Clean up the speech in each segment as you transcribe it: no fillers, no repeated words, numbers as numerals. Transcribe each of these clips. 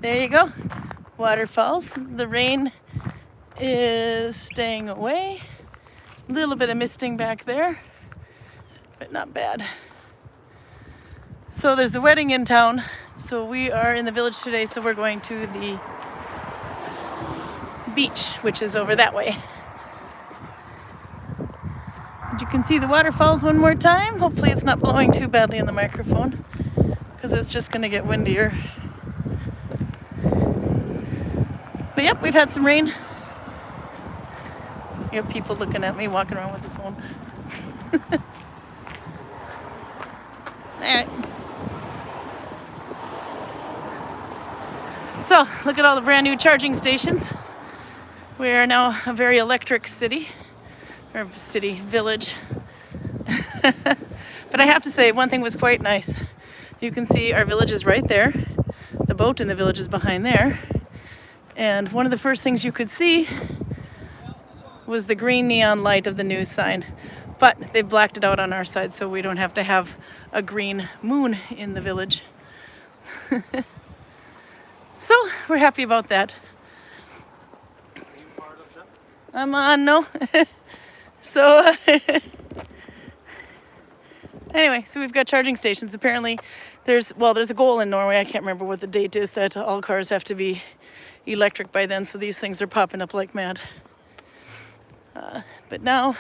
There you go. Waterfalls. The rain is staying away. A little bit of misting back there, but not bad. So there's a wedding in town. So we are in the village today, so we're going to the beach, which is over that way. And you can see the waterfalls one more time. Hopefully it's not blowing too badly in the microphone, because it's just going to get windier. But yep, we've had some rain. You have people looking at me walking around with the phone. Alright. So, look at all the brand new charging stations. We are now a very electric city, or village. But I have to say, one thing was quite nice. You can see our village is right there. The boat in the village is behind there. And one of the first things you could see was the green neon light of the news sign. But they blacked it out on our side, so we don't have to have a green moon in the village. So we're happy about that. I'm on, no. So anyway, so we've got charging stations. Apparently there's a goal in Norway. I can't remember what the date is, that all cars have to be electric by then, so these things are popping up like mad. But now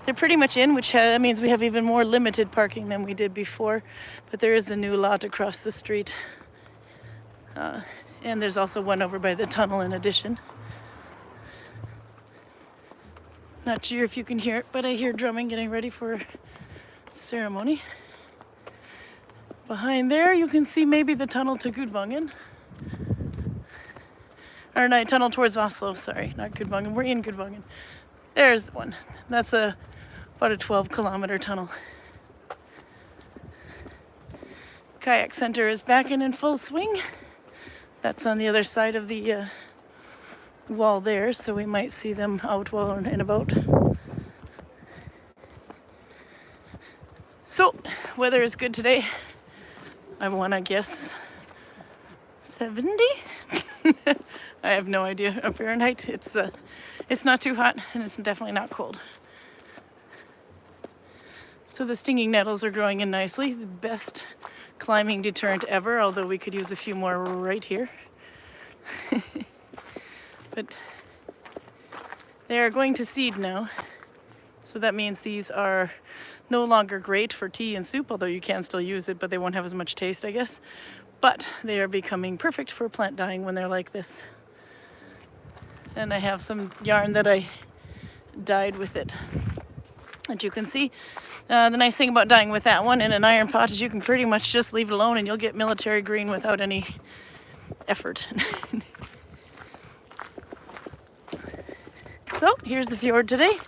they're pretty much in, which means we have even more limited parking than we did before. But there is a new lot across the street. And there's also one over by the tunnel in addition. Not sure if you can hear it, but I hear drumming getting ready for ceremony. Behind there you can see maybe the tunnel to Gudvangen. Or no, tunnel towards Oslo, sorry, not Gudvangen. We're in Gudvangen. There's the one. That's about a 12-kilometer tunnel. Kayak Center is back in full swing. That's on the other side of the wall there, so we might see them out while in a boat. So, weather is good today. I want to guess 70? I have no idea of Fahrenheit. It's not too hot, and it's definitely not cold. So the stinging nettles are growing in nicely. The best climbing deterrent ever, although we could use a few more right here. But they are going to seed now. So that means these are no longer great for tea and soup, although you can still use it, but they won't have as much taste, I guess. But they are becoming perfect for plant dyeing when they're like this. And I have some yarn that I dyed with it. And you can see, the nice thing about dyeing with that one in an iron pot is you can pretty much just leave it alone and you'll get military green without any effort. So here's the fjord today.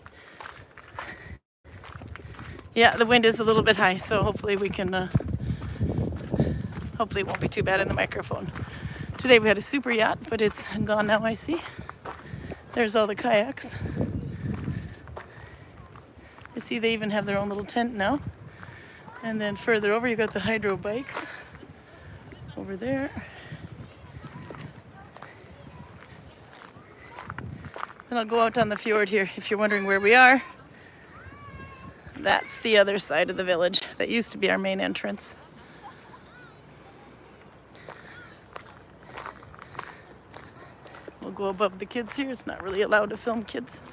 Yeah, the wind is a little bit high, so hopefully we can, hopefully it won't be too bad in the microphone. Today we had a super yacht, but it's gone now, I see. There's all the kayaks. You see they even have their own little tent now. And then further over you got the hydro bikes over there. And I'll go out on the fjord here if you're wondering where we are. That's the other side of the village. That used to be our main entrance. We'll go above the kids here. It's not really allowed to film kids.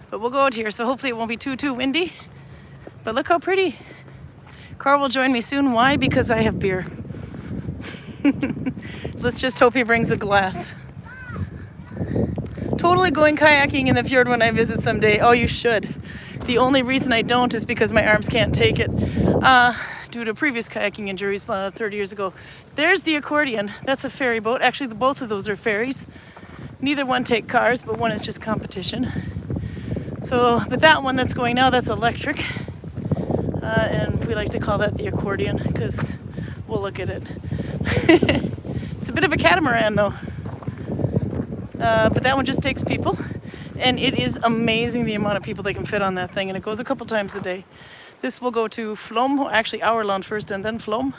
But we'll go out here, so hopefully it won't be too windy. But look how pretty. Karl will join me soon. Why? Because I have beer. Let's just hope he brings a glass. Totally going kayaking in the fjord when I visit someday. Oh, you should. The only reason I don't is because my arms can't take it. Due to previous kayaking injuries 30 years ago. There's the accordion. That's a ferry boat. Actually, both of those are ferries. Neither one take cars, but one is just competition. So, but that one that's going now, that's electric. And we like to call that the accordion because we'll look at it. It's a bit of a catamaran though. But that one just takes people. And it is amazing the amount of people they can fit on that thing. And it goes a couple times a day. This will go to Flom, actually Aurland first and then Flom.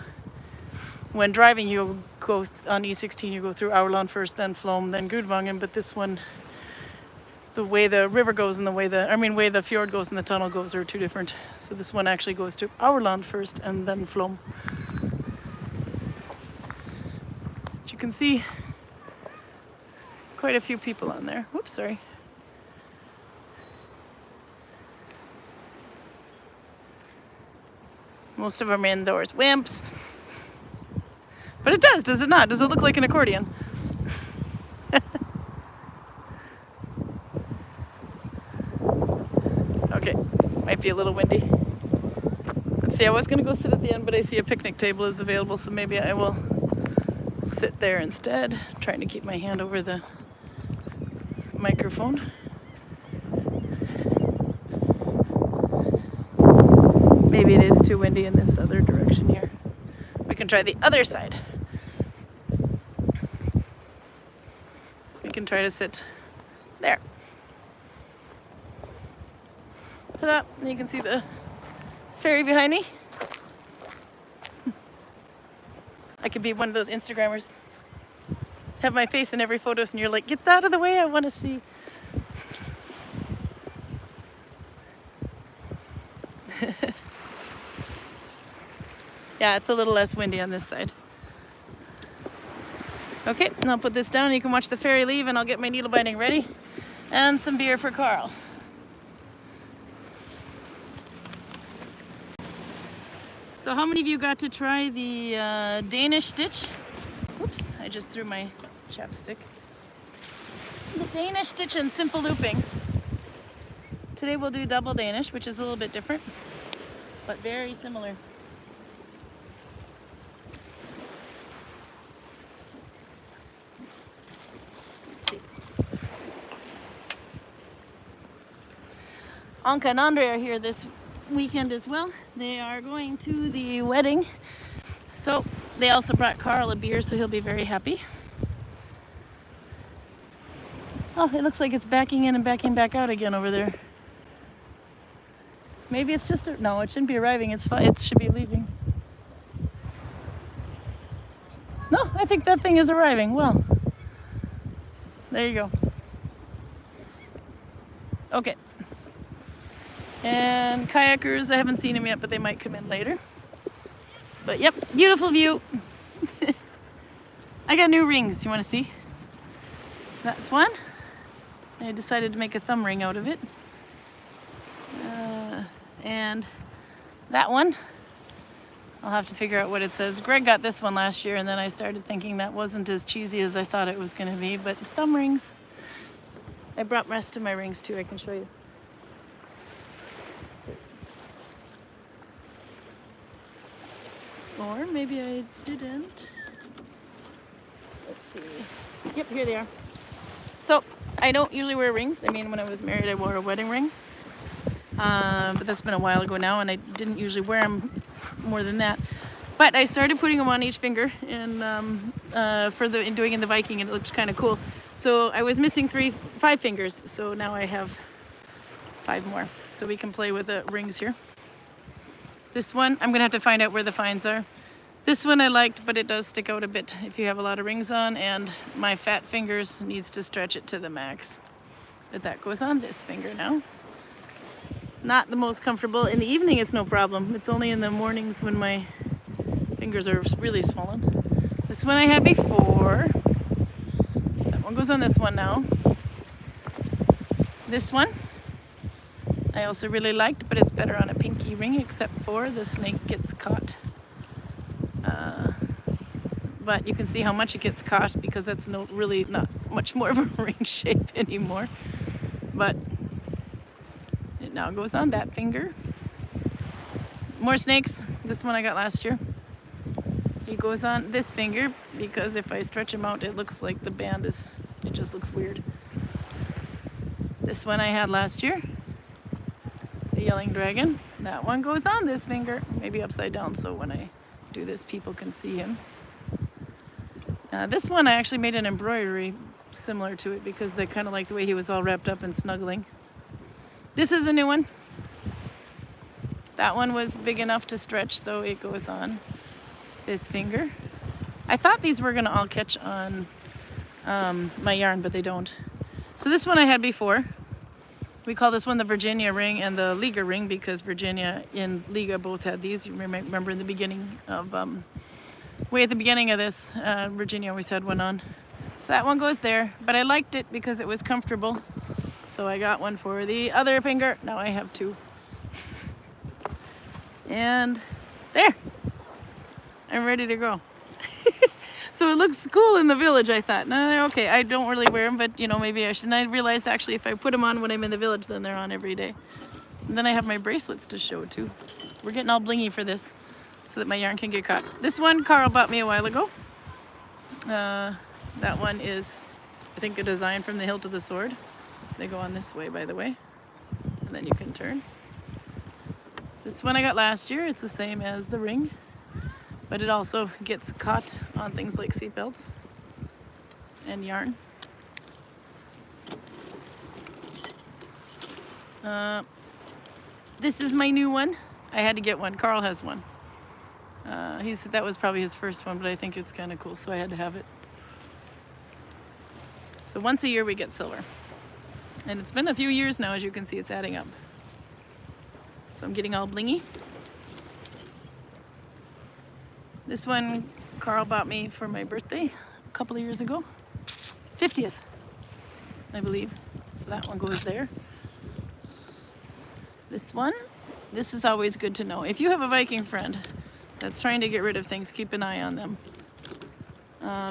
when driving, you go on E16, you go through Aurland first, then Flom, then Gudvangen. But this one, the way the river goes and the way the fjord goes and the tunnel goes are two different. So this one actually goes to Aurland first and then Flom. But you can see quite a few people on there. Whoops, sorry. Most of them are indoors. Wimps. But it does it not? Does it look like an accordion? Okay, might be a little windy. Let's see, I was gonna go sit at the end, but I see a picnic table is available, so maybe I will sit there instead, trying to keep my hand over the microphone. Maybe it is too windy in this other direction here. We can try the other side. We can try to sit there. Ta-da! You can see the ferry behind me. I could be one of those Instagrammers. Have my face in every photo and you're like, get out of the way, I want to see. Yeah, it's a little less windy on this side. Okay, and I'll put this down. You can watch the ferry leave and I'll get my needle binding ready and some beer for Karl. So how many of you got to try the Danish stitch? Oops, I just threw my chapstick. The Danish stitch and simple looping. Today we'll do double Danish, which is a little bit different, but very similar. Anka and Andre are here this weekend as well. They are going to the wedding. So they also brought Karl a beer, so he'll be very happy. Oh, it looks like it's backing in and backing back out again over there. Maybe it's just, no, it shouldn't be arriving. It's fine. It should be leaving. No, I think that thing is arriving. Well, there you go. Okay. And kayakers, I haven't seen them yet, but they might come in later. But yep, beautiful view. I got new rings. You want to see? That's one. I decided to make a thumb ring out of it. And that one, I'll have to figure out what it says. Greg got this one last year, and then I started thinking that wasn't as cheesy as I thought it was going to be. But thumb rings. I brought the rest of my rings too. I can show you. Or maybe I didn't. Let's see. Yep, here they are. So I don't usually wear rings. I mean, when I was married, I wore a wedding ring. But that's been a while ago now, and I didn't usually wear them more than that. But I started putting them on each finger in doing in the Viking, and it looked kind of cool. So I was missing 5 fingers, so now I have 5 more. So we can play with the rings here. This one, I'm gonna have to find out where the fines are. This one I liked, but it does stick out a bit if you have a lot of rings on, and my fat fingers needs to stretch it to the max. But that goes on this finger now. Not the most comfortable. In the evening, it's no problem. It's only in the mornings when my fingers are really swollen. This one I had before. That one goes on this one now. This one I also really liked, but it's better on a pinky ring, except for the snake gets caught. But you can see how much it gets caught because that's really not much more of a ring shape anymore. But it now goes on that finger. More snakes. This one I got last year. He goes on this finger because if I stretch him out, it looks like the band is, it just looks weird. This one I had last year. The yelling dragon. That one goes on this finger, maybe upside down, so when I do this people can see him. This one I actually made an embroidery similar to it because I kind of like the way he was all wrapped up and snuggling. This is a new one. That one was big enough to stretch, so it goes on this finger. I thought these were gonna all catch on my yarn, but they don't. So this one I had before. We call this one the Virginia ring and the Liga ring because Virginia and Liga both had these. You remember in the beginning of, way at the beginning of this, Virginia always had one on. So that one goes there, but I liked it because it was comfortable. So I got one for the other finger. Now I have two. And there, I'm ready to go. So it looks cool in the village, I thought. No, okay, I don't really wear them, but you know, maybe I should. And I realized actually if I put them on when I'm in the village, then they're on every day. And then I have my bracelets to show too. We're getting all blingy for this so that my yarn can get caught. This one Karl bought me a while ago. That one is, I think, a design from the hilt to the sword. They go on this way, by the way. And then you can turn. This one I got last year. It's the same as the ring. But it also gets caught on things like seat belts and yarn. This is my new one. I had to get one. Karl has one. He said that was probably his first one, but I think it's kind of cool, so I had to have it. So once a year we get silver. And it's been a few years now, as you can see, it's adding up. So I'm getting all blingy. This one Karl bought me for my birthday a couple of years ago. 50th, I believe. So that one goes there. This one, this is always good to know. If you have a Viking friend that's trying to get rid of things, keep an eye on them.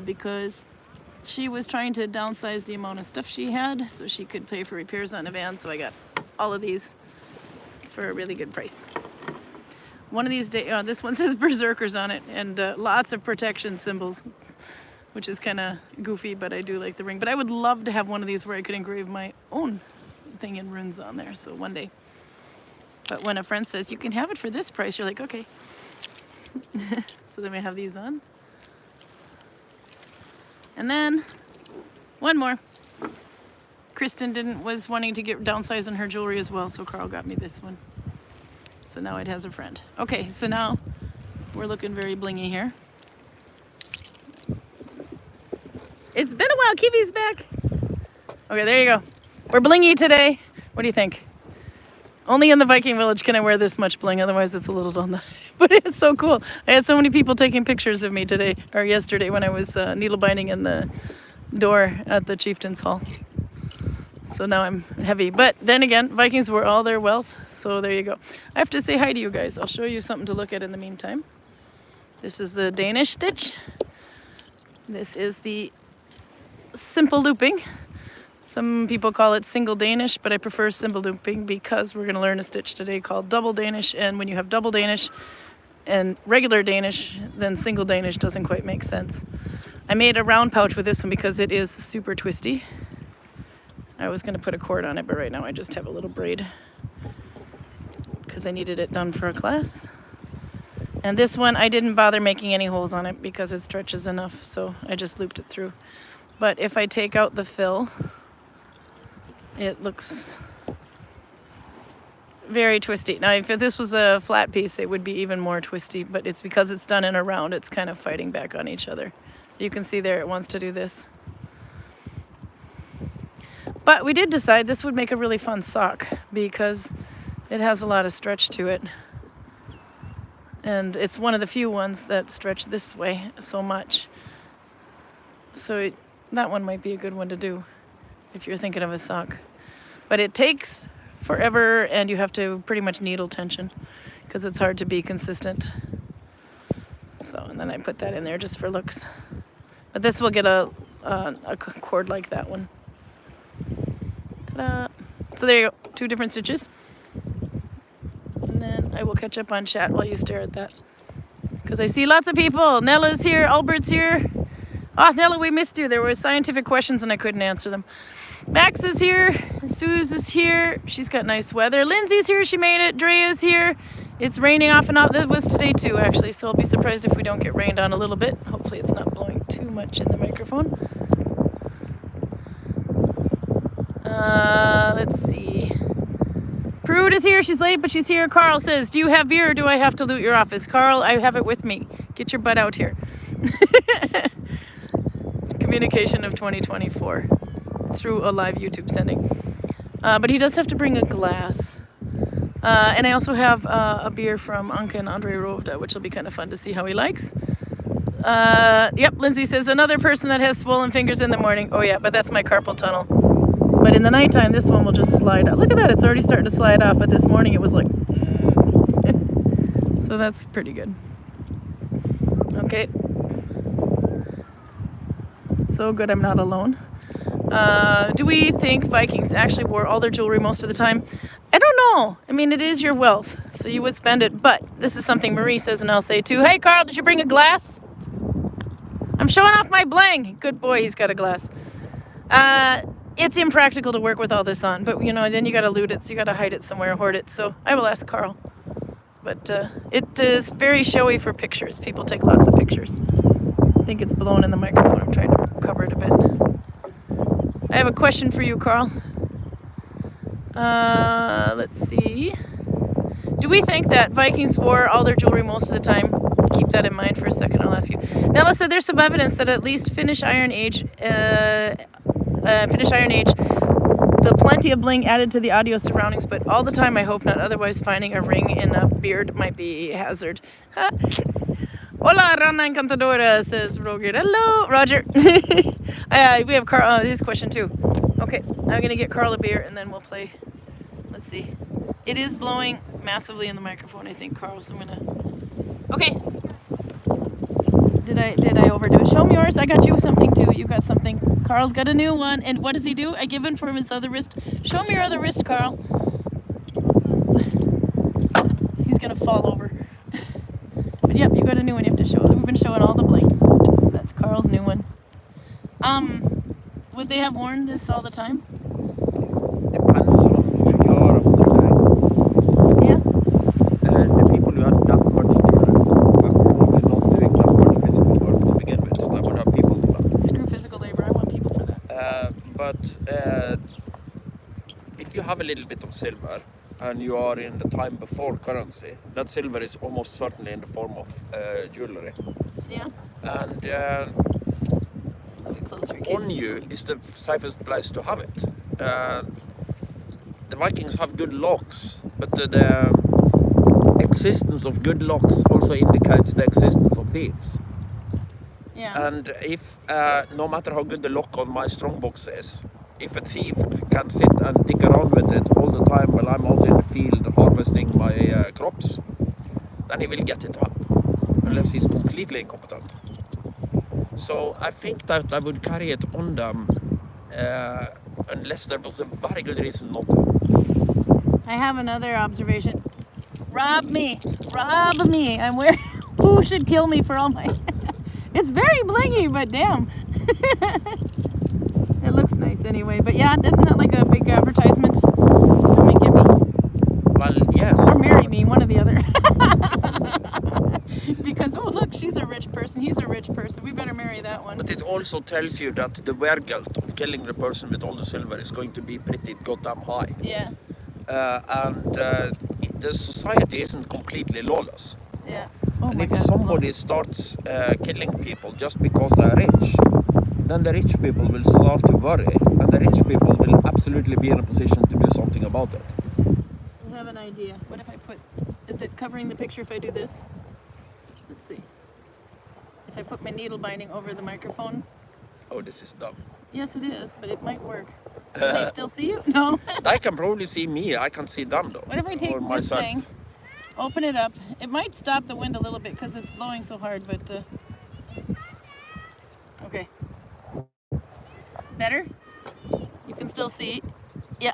Because she was trying to downsize the amount of stuff she had so she could pay for repairs on the van. So I got all of these for a really good price. One of these days, this one says Berserkers on it, and lots of protection symbols, which is kind of goofy, but I do like the ring. But I would love to have one of these where I could engrave my own thing in runes on there, so one day. But when a friend says, you can have it for this price, you're like, okay. So then we have these on. And then, one more. Kristen was wanting to get downsized on her jewelry as well, so Karl got me this one. So now it has a friend. Okay, so now we're looking very blingy here. It's been a while. Kiwi's back. Okay, there you go. We're blingy today. What do you think? Only in the Viking village can I wear this much bling, otherwise it's a little dull. But it's so cool. I had so many people taking pictures of me today, or yesterday when I was needle binding in the door at the chieftain's hall. So now I'm heavy. But then again, Vikings were all their wealth, so there you go. I have to say hi to you guys. I'll show you something to look at in the meantime. This is the Danish stitch. This is the simple looping. Some people call it single Danish, but I prefer simple looping because we're going to learn a stitch today called Double Danish. And when you have Double Danish and regular Danish, then single Danish doesn't quite make sense. I made a round pouch with this one because it is super twisty. I was going to put a cord on it, but right now I just have a little braid because I needed it done for a class. And this one, I didn't bother making any holes on it because it stretches enough, so I just looped it through. But if I take out the fill, it looks very twisty. Now, if this was a flat piece, it would be even more twisty, but it's because it's done in a round, it's kind of fighting back on each other. You can see there it wants to do this. But we did decide this would make a really fun sock because it has a lot of stretch to it. And it's one of the few ones that stretch this way so much. So that one might be a good one to do if you're thinking of a sock. But it takes forever and you have to pretty much needle tension because it's hard to be consistent. So, and then I put that in there just for looks. But this will get a cord like that one. Ta-da! So there you go, 2 different stitches. And then I will catch up on chat while you stare at that. Because I see lots of people. Nella's here, Albert's here. Oh, Nella, we missed you. There were scientific questions and I couldn't answer them. Max is here. Suze is here. She's got nice weather. Lindsay's here. She made it. Drea's here. It's raining off and on. That was today too, actually. So I'll be surprised if we don't get rained on a little bit. Hopefully it's not blowing too much in the microphone. Let's see. Prude is here. She's late, but she's here. Karl says, do you have beer or do I have to loot your office? Karl, I have it with me. Get your butt out here. Communication of 2024 through a live YouTube sending. But he does have to bring a glass. And I also have a beer from Anke and Andre Rovda, which will be kind of fun to see how he likes. Yep, Lindsay says, another person that has swollen fingers in the morning. Oh yeah, but that's my carpal tunnel. But in the nighttime, this one will just slide out. Look at that, it's already starting to slide off, but this morning it was like... So that's pretty good. Okay. So good I'm not alone. Do we think Vikings actually wore all their jewelry most of the time? I don't know. I mean, it is your wealth, so you would spend it. But this is something Marie says, and I'll say too. Hey, Karl, did you bring a glass? I'm showing off my bling. Good boy, he's got a glass. It's impractical to work with all this on, but you know, then you got to loot it, so you got to hide it somewhere, hoard it. So I will ask Karl. But it is very showy for pictures. People take lots of pictures. I think it's blown in the microphone. I'm trying to cover it a bit. I have a question for you, Karl. Let's see. Do we think that Vikings wore all their jewelry most of the time? Keep that in mind for a second, I'll ask you. Nella said there's some evidence that at least Finnish Iron Age, the plenty of bling added to the audio surroundings, but all the time I hope not, otherwise finding a ring in a beard might be a hazard. Hola, Rana Encantadora, says Roger. Hello, Roger. We have Karl, his question too. Okay, I'm gonna get Karl a beer and then we'll play. Let's see. It is blowing massively in the microphone, I think, Karl, so I'm gonna... Okay. Did I overdo it? Show me yours. I got you something too. You got something. Karl's got a new one. And what does he do? I give him from his other wrist. Show me your other wrist, Karl. He's gonna fall over. But yep, you got a new one you have to show. We've been showing all the bling. That's Karl's new one. Would they have worn this all the time? Depends on who you are of the day. Yeah. The people who had that much jewelry were probably not doing that much physical work to begin with. They would have people for that. Screw physical labor, I want people for that. But if you have a little bit of silver and you are in the time before currency, that silver is almost certainly in the form of jewelry. Yeah. And on you is the safest place to have it. The Vikings have good locks, but the existence of good locks also indicates the existence of thieves. Yeah. And if, no matter how good the lock on my strongbox is, if a thief can sit and dig around with it all the time while I'm out in the field harvesting my crops, then he will get it up, unless he's completely incompetent. So I think that I would carry it on them unless there was a very good reason not to. I have another observation. Rob me! Rob me! I'm wearing... Who should kill me for all my... It's very blingy, but damn. It looks nice anyway. But yeah, isn't that like a big advertisement? Come and get me. Well, yes. Or marry me, one or the other. Because, oh look, she's a rich person, he's a rich person. We better marry that one. But it also tells you that the werewolf of killing the person with all the silver is going to be pretty goddamn high. Yeah. The society isn't completely lawless. Yeah. Oh and my if God, somebody starts killing people just because they're rich, then the rich people will start to worry, and the rich people will absolutely be in a position to do something about it. I have an idea. What if I put... Is it covering the picture if I do this? Let's see. If I put my needle binding over the microphone. Oh, this is dumb. Yes, it is, but it might work. Can they still see you? No. They can probably see me. I can see them though. What if I take or this myself. thing, open it up? It might stop the wind a little bit because it's blowing so hard, but... Okay. Better? You can still see. Yeah.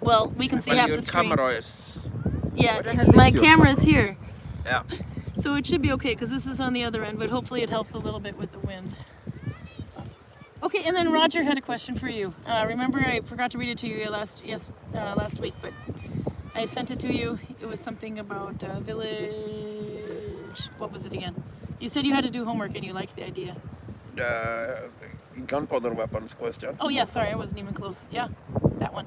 Well, we can see half the screen. Camera is... Yeah, my camera is here. Yeah. So it should be okay because this is on the other end, but hopefully it helps a little bit with the wind. Okay, and then Roger had a question for you. Remember, I forgot to read it to you last week, but I sent it to you. It was something about village. What was it again? You said you had to do homework and you liked the idea. The gunpowder weapons question. Oh yeah, sorry, I wasn't even close. Yeah, that one.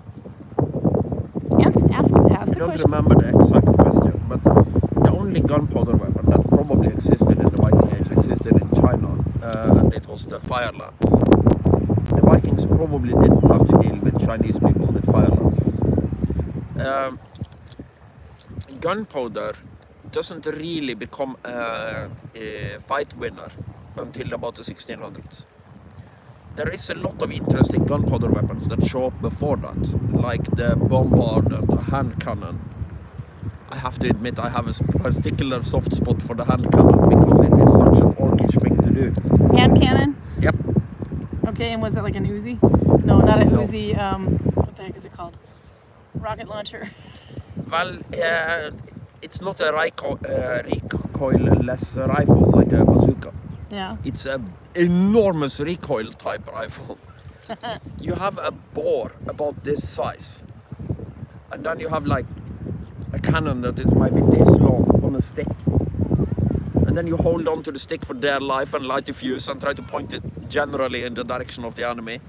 Ask the I don't question. remember the exact question, but the only gunpowder weapon that probably existed in the Viking Age existed in China, it was the fire lances. The Vikings probably didn't have to deal with Chinese people with fire lances. Gunpowder doesn't really become a fight winner until about the 1600s. There is a lot of interesting gunpowder weapons that show up before that, like the bombard and the hand cannon. I have to admit I have a particular soft spot for the hand cannon because it is such an orcish thing to do. Hand cannon? Yep. Okay, and was it like an Uzi? No, not a No. Uzi. What the heck is it called? Rocket launcher. Well, it's not a recoilless rifle like a bazooka. Yeah. It's an enormous recoil type rifle. You have a bore about this size, and then you have like a cannon that is maybe this long on a stick, and then you hold on to the stick for dear life and light the fuse and try to point it generally in the direction of the enemy.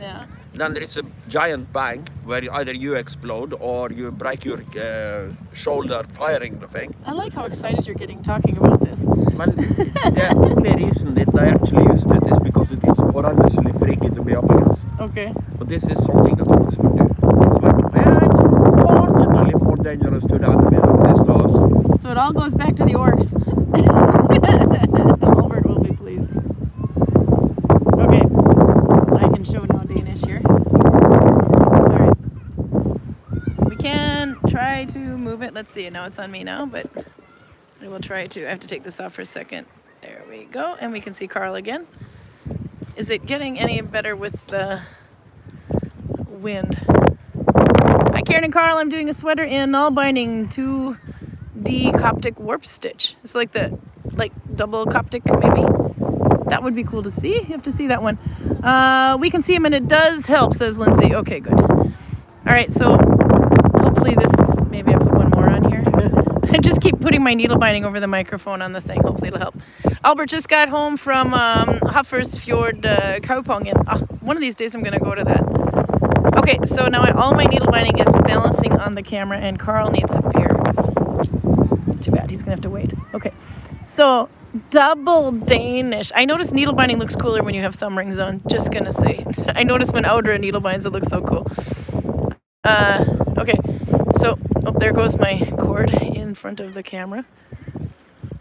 Yeah. Then there is a giant bang where either you explode or you break your shoulder firing the thing. I like how excited you're getting talking about this. Well, the only reason that I actually used it is because it is horrendously freaky to be up against. Okay. But this is something that orcs would do. It's like, yeah, it's marginally more dangerous to the enemy than this to us. So it all goes back to the orcs. Albert will be pleased. Okay. I can show now Danish here. Alright. We can try to move it. Let's see. Now it's on me now, but I will try to. I have to take this off for a second. There we go. And we can see Karl again. Is it getting any better with the wind? Hi Karen and Karl, I'm doing a sweater in Nalbinding 2D Coptic warp stitch. It's like the double Coptic maybe. That would be cool to see. You have to see that one. We can see him and it does help, says Lindsay. Okay, good. All right, so hopefully this, maybe I put one more on here. I just keep putting my needle binding over the microphone on the thing. Hopefully it'll help. Albert just got home from Huffers Fjord, Gudvangen. One of these days I'm going to go to that. Okay, so now all my needle binding is balancing on the camera and Karl needs a beer. Too bad, he's going to have to wait. Okay, so Double Danish. I notice needle binding looks cooler when you have thumb rings on. Just going to say. I notice when Audra needle binds, it looks so cool. Okay, so there goes my cord in front of the camera.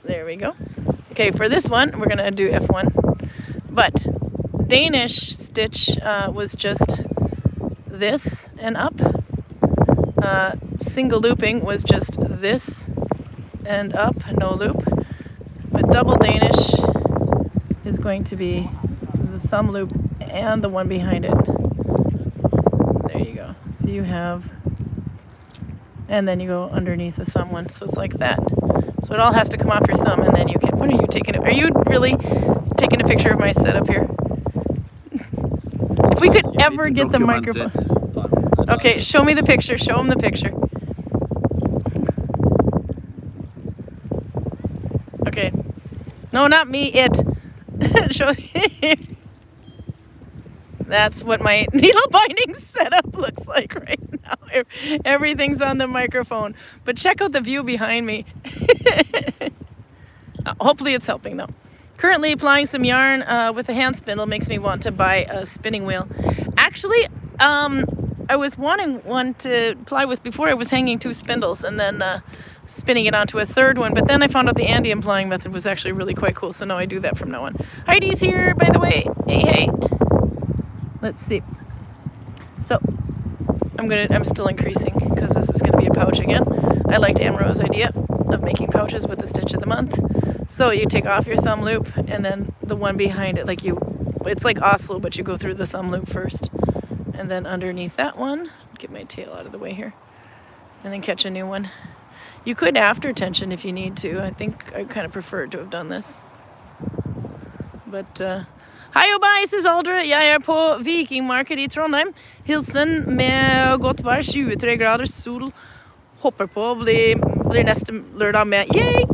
There we go. Okay, for this one, we're going to do F1. But Danish stitch was just this and up. Single looping was just this and up, no loop. But double Danish is going to be the thumb loop and the one behind it. There you go. So you have, and then you go underneath the thumb one. So it's like that. So it all has to come off your thumb and then you can, what are you taking? Are you really taking a picture of my setup here? If we could ever get the microphone. Okay, show me the picture. Show him the picture. Okay. No, not me, it. Show That's what my needle binding setup looks like right now. Everything's on the microphone. But check out the view behind me. Hopefully it's helping though. Currently applying some yarn with a hand spindle makes me want to buy a spinning wheel. Actually, I was wanting one to ply with before. I was hanging 2 spindles and then spinning it onto a third one. But then I found out the Andean plying method was actually really quite cool. So now I do that from now on. Heidi's here, by the way. Hey. Let's see. So I'm still increasing because this is going to be a pouch again. I liked Amro's idea of making pouches with the stitch of the month. So you take off your thumb loop and then the one behind it, it's like Oslo, but you go through the thumb loop first. And then underneath that one, get my tail out of the way here, and then catch a new one. You could after tension if you need to. I think I kind of prefer to have done this. But, hei og bye, says Aldra. Jeg på Viking Market I Trondheim. Hilsen med godt vær, 23 grader, sol. Hopper på, blir neste lørdag med. Yay!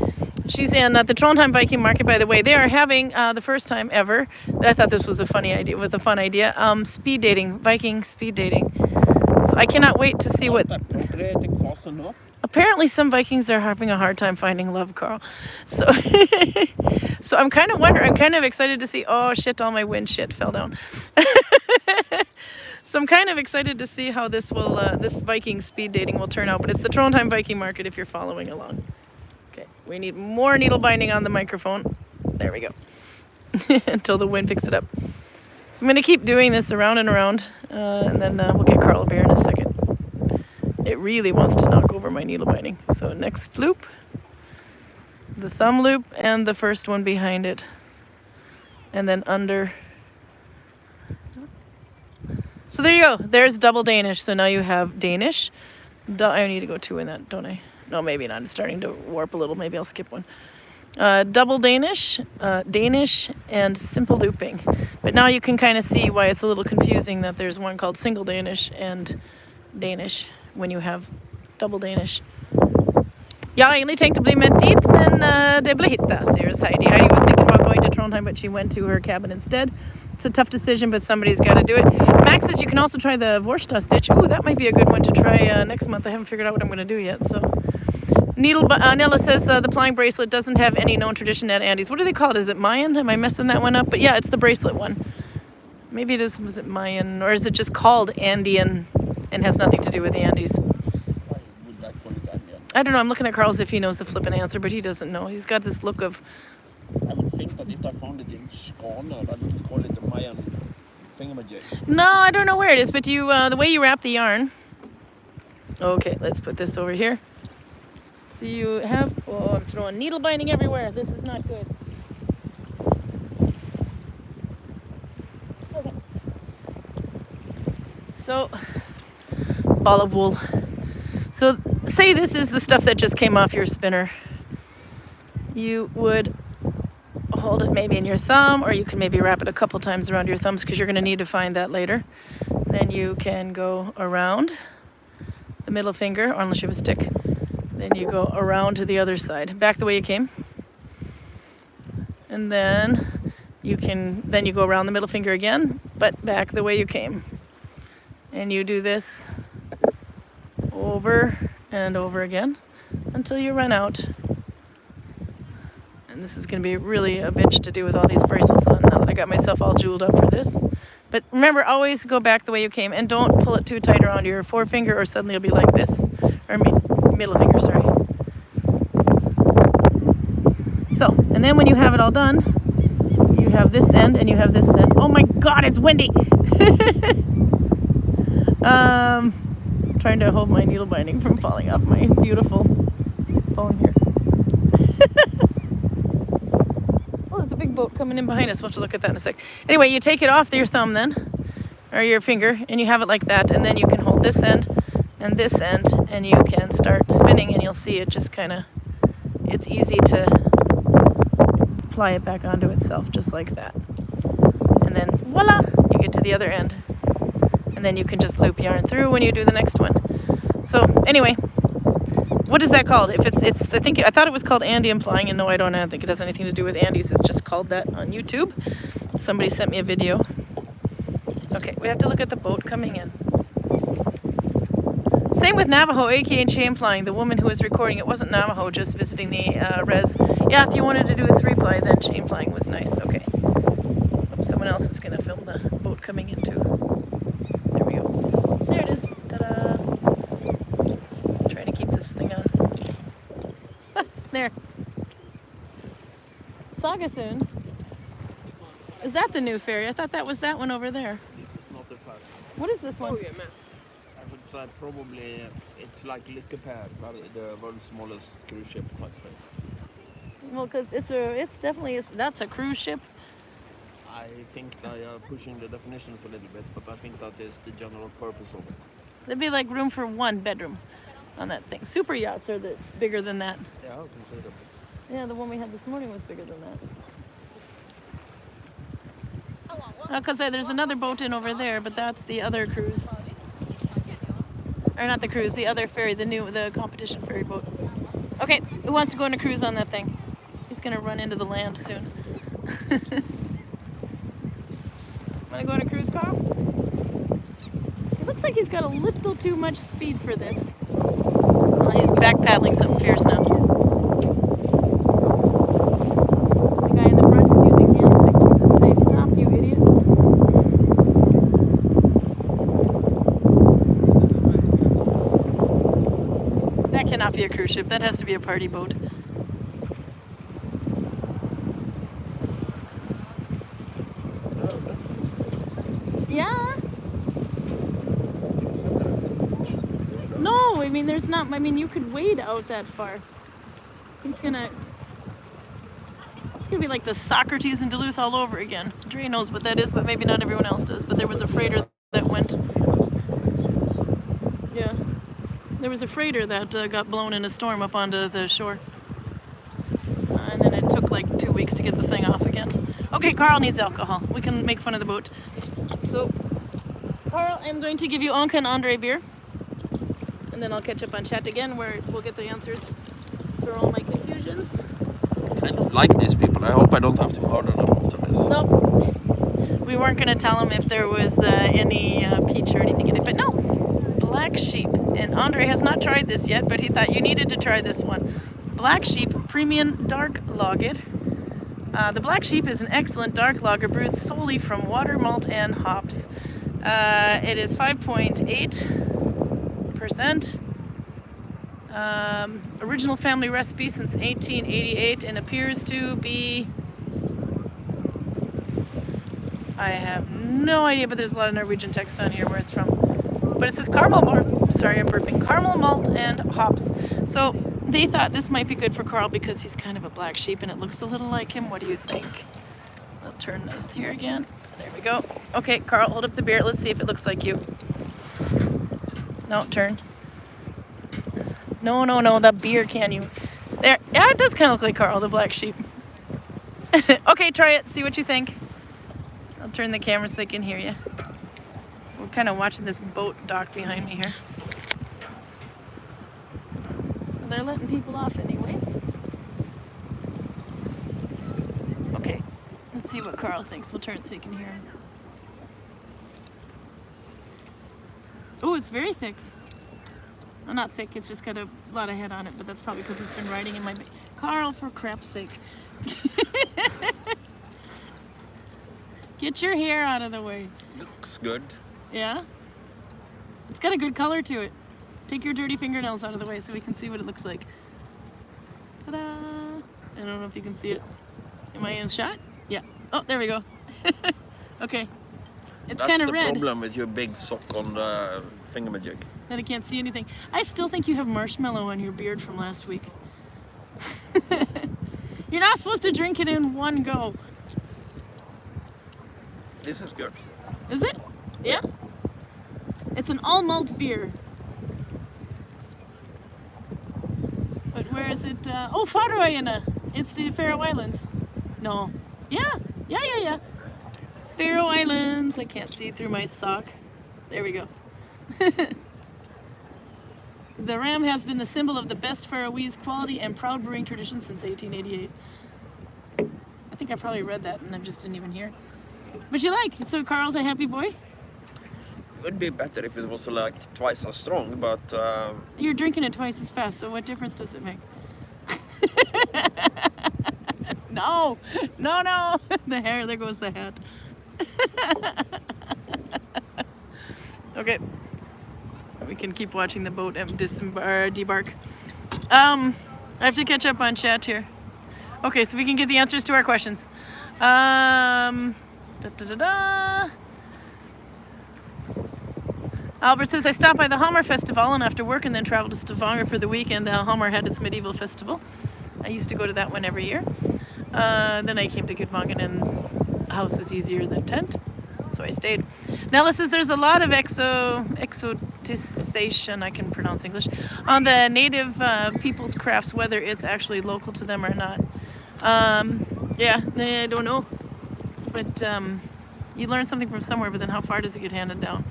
She's in at the Trondheim Viking Market, by the way. They are having, the first time ever, I thought this was a fun idea, speed dating, Viking speed dating. So I cannot wait to see what... Appropriating fast enough? Apparently some Vikings are having a hard time finding love, Karl. So so I'm kind of wondering, I'm kind of excited to see, oh shit, all my wind shit fell down. So I'm kind of excited to see how this will, this Viking speed dating will turn out. But it's the Trondheim Viking market if you're following along. Okay, we need more needle binding on the microphone. There we go. Until the wind picks it up. So I'm going to keep doing this around and around. And then we'll get Karl a beer in a second. It really wants to knock over my needle binding. So next loop, the thumb loop, and the first one behind it. And then under. So there you go. There's Double Danish. So now you have Danish. I need to go 2 in that, don't I? No, maybe not. It's starting to warp a little. Maybe I'll skip one. Double Danish, Danish, and simple looping. But now you can kind of see why it's a little confusing that there's one called single Danish and Danish when you have Double Danish. Jag har egentlig tänkt att bli med dit, men det blev hitta, says Heidi. Heidi was thinking about going to Trondheim, but she went to her cabin instead. It's a tough decision, but somebody's got to do it. Max says you can also try the Vorstad stitch. Ooh, that might be a good one to try next month. I haven't figured out what I'm going to do yet, so... Nella says the plying bracelet doesn't have any known tradition at Andes. What do they call it? Is it Mayan? Am I messing that one up? But yeah, it's the bracelet one. Maybe it is, was it Mayan? Or is it just called Andean and has nothing to do with the Andes? Why would I call it Andean? I don't know. I'm looking at Karl as if he knows the flippant answer, but he doesn't know. He's got this look of... I would think that if I found it in Skåne, I would call it a Mayan thingamajig. No, I don't know where it is, but you the way you wrap the yarn... Okay, let's put this over here. So you have... Oh, I'm throwing needle binding everywhere. This is not good. Okay. So, ball of wool. So, say this is the stuff that just came off your spinner. You would hold it maybe in your thumb, or you can maybe wrap it a couple times around your thumbs because you're going to need to find that later. Then you can go around the middle finger, or unless you have a stick. Then you go around to the other side, back the way you came. And then you go around the middle finger again, but back the way you came. And you do this over and over again until you run out. And this is going to be really a bitch to do with all these bracelets on now that I got myself all jeweled up for this. But remember, always go back the way you came, and don't pull it too tight around your forefinger or suddenly it'll be like this. Or middle finger, sorry. So, and then when you have it all done, you have this end and you have this end. Oh my god, it's windy! Trying to hold my needle binding from falling off my beautiful phone here. Oh, there's a big boat coming in behind us. We'll have to look at that in a sec. Anyway, you take it off your thumb then, or your finger, and you have it like that, and then you can hold this end and this end, and you can start spinning, and you'll see it just kind of, it's easy to apply it back onto itself just like that. And then voila, you get to the other end. And then you can just loop yarn through when you do the next one. So anyway, what is that called? If I thought it was called Andean plying, and no, I don't think it has anything to do with Andes. It's just called that on YouTube. Somebody sent me a video. Okay, we have to look at the boat coming in. Same with Navajo, aka chain plying. The woman who was recording, it wasn't Navajo, just visiting the res. Yeah, if you wanted to do a 3-ply, then chain plying was nice. Okay. Someone else is going to film the boat coming in too. There we go. There it is. Ta-da! Trying to keep this thing on. There. Sagasoon. Is that the new ferry? I thought that was that one over there. This is not a ferry. What is this one? I would say probably it's like Lyckeper, the world's smallest cruise ship type thing. Well, because it's definitely, that's a cruise ship. I think they are pushing the definitions a little bit, but I think that is the general purpose of it. There'd be like room for 1 bedroom on that thing. Super yachts are bigger than that. Yeah, I can say that. Yeah, the one we had this morning was bigger than that. Because there's another boat in over there, but that's the other cruise. Or not the cruise, the other ferry, the competition ferry boat. Okay, who wants to go on a cruise on that thing? He's gonna run into the land soon. Want to go on a cruise, Karl? It looks like he's got a little too much speed for this. He's back paddling something fierce now. The guy in the front is using hand signals to say, "Stop, you idiot." That cannot be a cruise ship. That has to be a party boat. Yeah. No, I mean, there's not. I mean, you could wade out that far. It's gonna be like the Socrates in Duluth all over again. Dre knows what that is, but maybe not everyone else does. But there was a freighter that went. Yeah. There was a freighter that got blown in a storm up onto the shore. And then it took like 2 weeks to get the thing off again. Okay, Karl needs alcohol. We can make fun of the boat. So, Karl, I'm going to give you Anka and Andre beer. And then I'll catch up on chat again where we'll get the answers for all my confusions. I kind of like these people. I hope I don't have to order them after this. Nope. We weren't going to tell them if there was any peach or anything in it, but no. Black Sheep. And Andre has not tried this yet, but he thought you needed to try this one. Black Sheep Premium Dark Lager. The Black Sheep is an excellent dark lager brewed solely from water, malt, and hops. It is 5.8%. Original family recipe since 1888 and appears to be... I have no idea, but there's a lot of Norwegian text on here where it's from. But it says caramel malt. Sorry, I'm burping. Caramel malt and hops. So they thought this might be good for Karl because he's kind of a black sheep and it looks a little like him. What do you think? I'll turn this here again. There we go. Okay, Karl, hold up the beer. Let's see if it looks like you. No, turn. No, the beer can you? There. Yeah, it does kind of look like Karl, the black sheep. Okay, try it. See what you think. I'll turn the camera so they can hear you. We're kind of watching this boat dock behind me here. They're letting people off anyway. Okay, let's see what Karl thinks. We'll turn it so you can hear him. Oh, it's very thick. Well, not thick, it's just got a lot of head on it, but that's probably because it's been riding in my... Karl, for crap's sake. Get your hair out of the way. Looks good. Yeah? It's got a good color to it. Take your dirty fingernails out of the way so we can see what it looks like. Ta-da! I don't know if you can see it. Am I in shot? Yeah. Oh, there we go. Okay. It's kind of red. That's the problem with your big sock on the thingamajig. That I can't see anything. I still think you have marshmallow on your beard from last week. You're not supposed to drink it in one go. This is good. Is it? Yeah? It's an all malt beer. But where is it? Oh, Faroe. It's the Faroe Islands. No. Yeah. Faroe Islands. I can't see through my sock. There we go. The ram has been the symbol of the best Faroese quality and proud brewing tradition since 1888. I think I probably read that and I just didn't even hear. But you like? So Karl's a happy boy? It would be better if it was like twice as strong, but... You're drinking it twice as fast, so what difference does it make? No! The hair, there goes the hat. Okay. We can keep watching the boat debark. I have to catch up on chat here. Okay, so we can get the answers to our questions. Albert says, I stopped by the Hamar Festival and after work and then traveled to Stavanger for the weekend. The Hamar had its medieval festival. I used to go to that one every year. Then I came to Gudvangen and a house is easier than tent. So I stayed. Nella says there's a lot of exoticization, I can pronounce English, on the native people's crafts, whether it's actually local to them or not. Yeah, I don't know. But you learn something from somewhere, but then how far does it get handed down?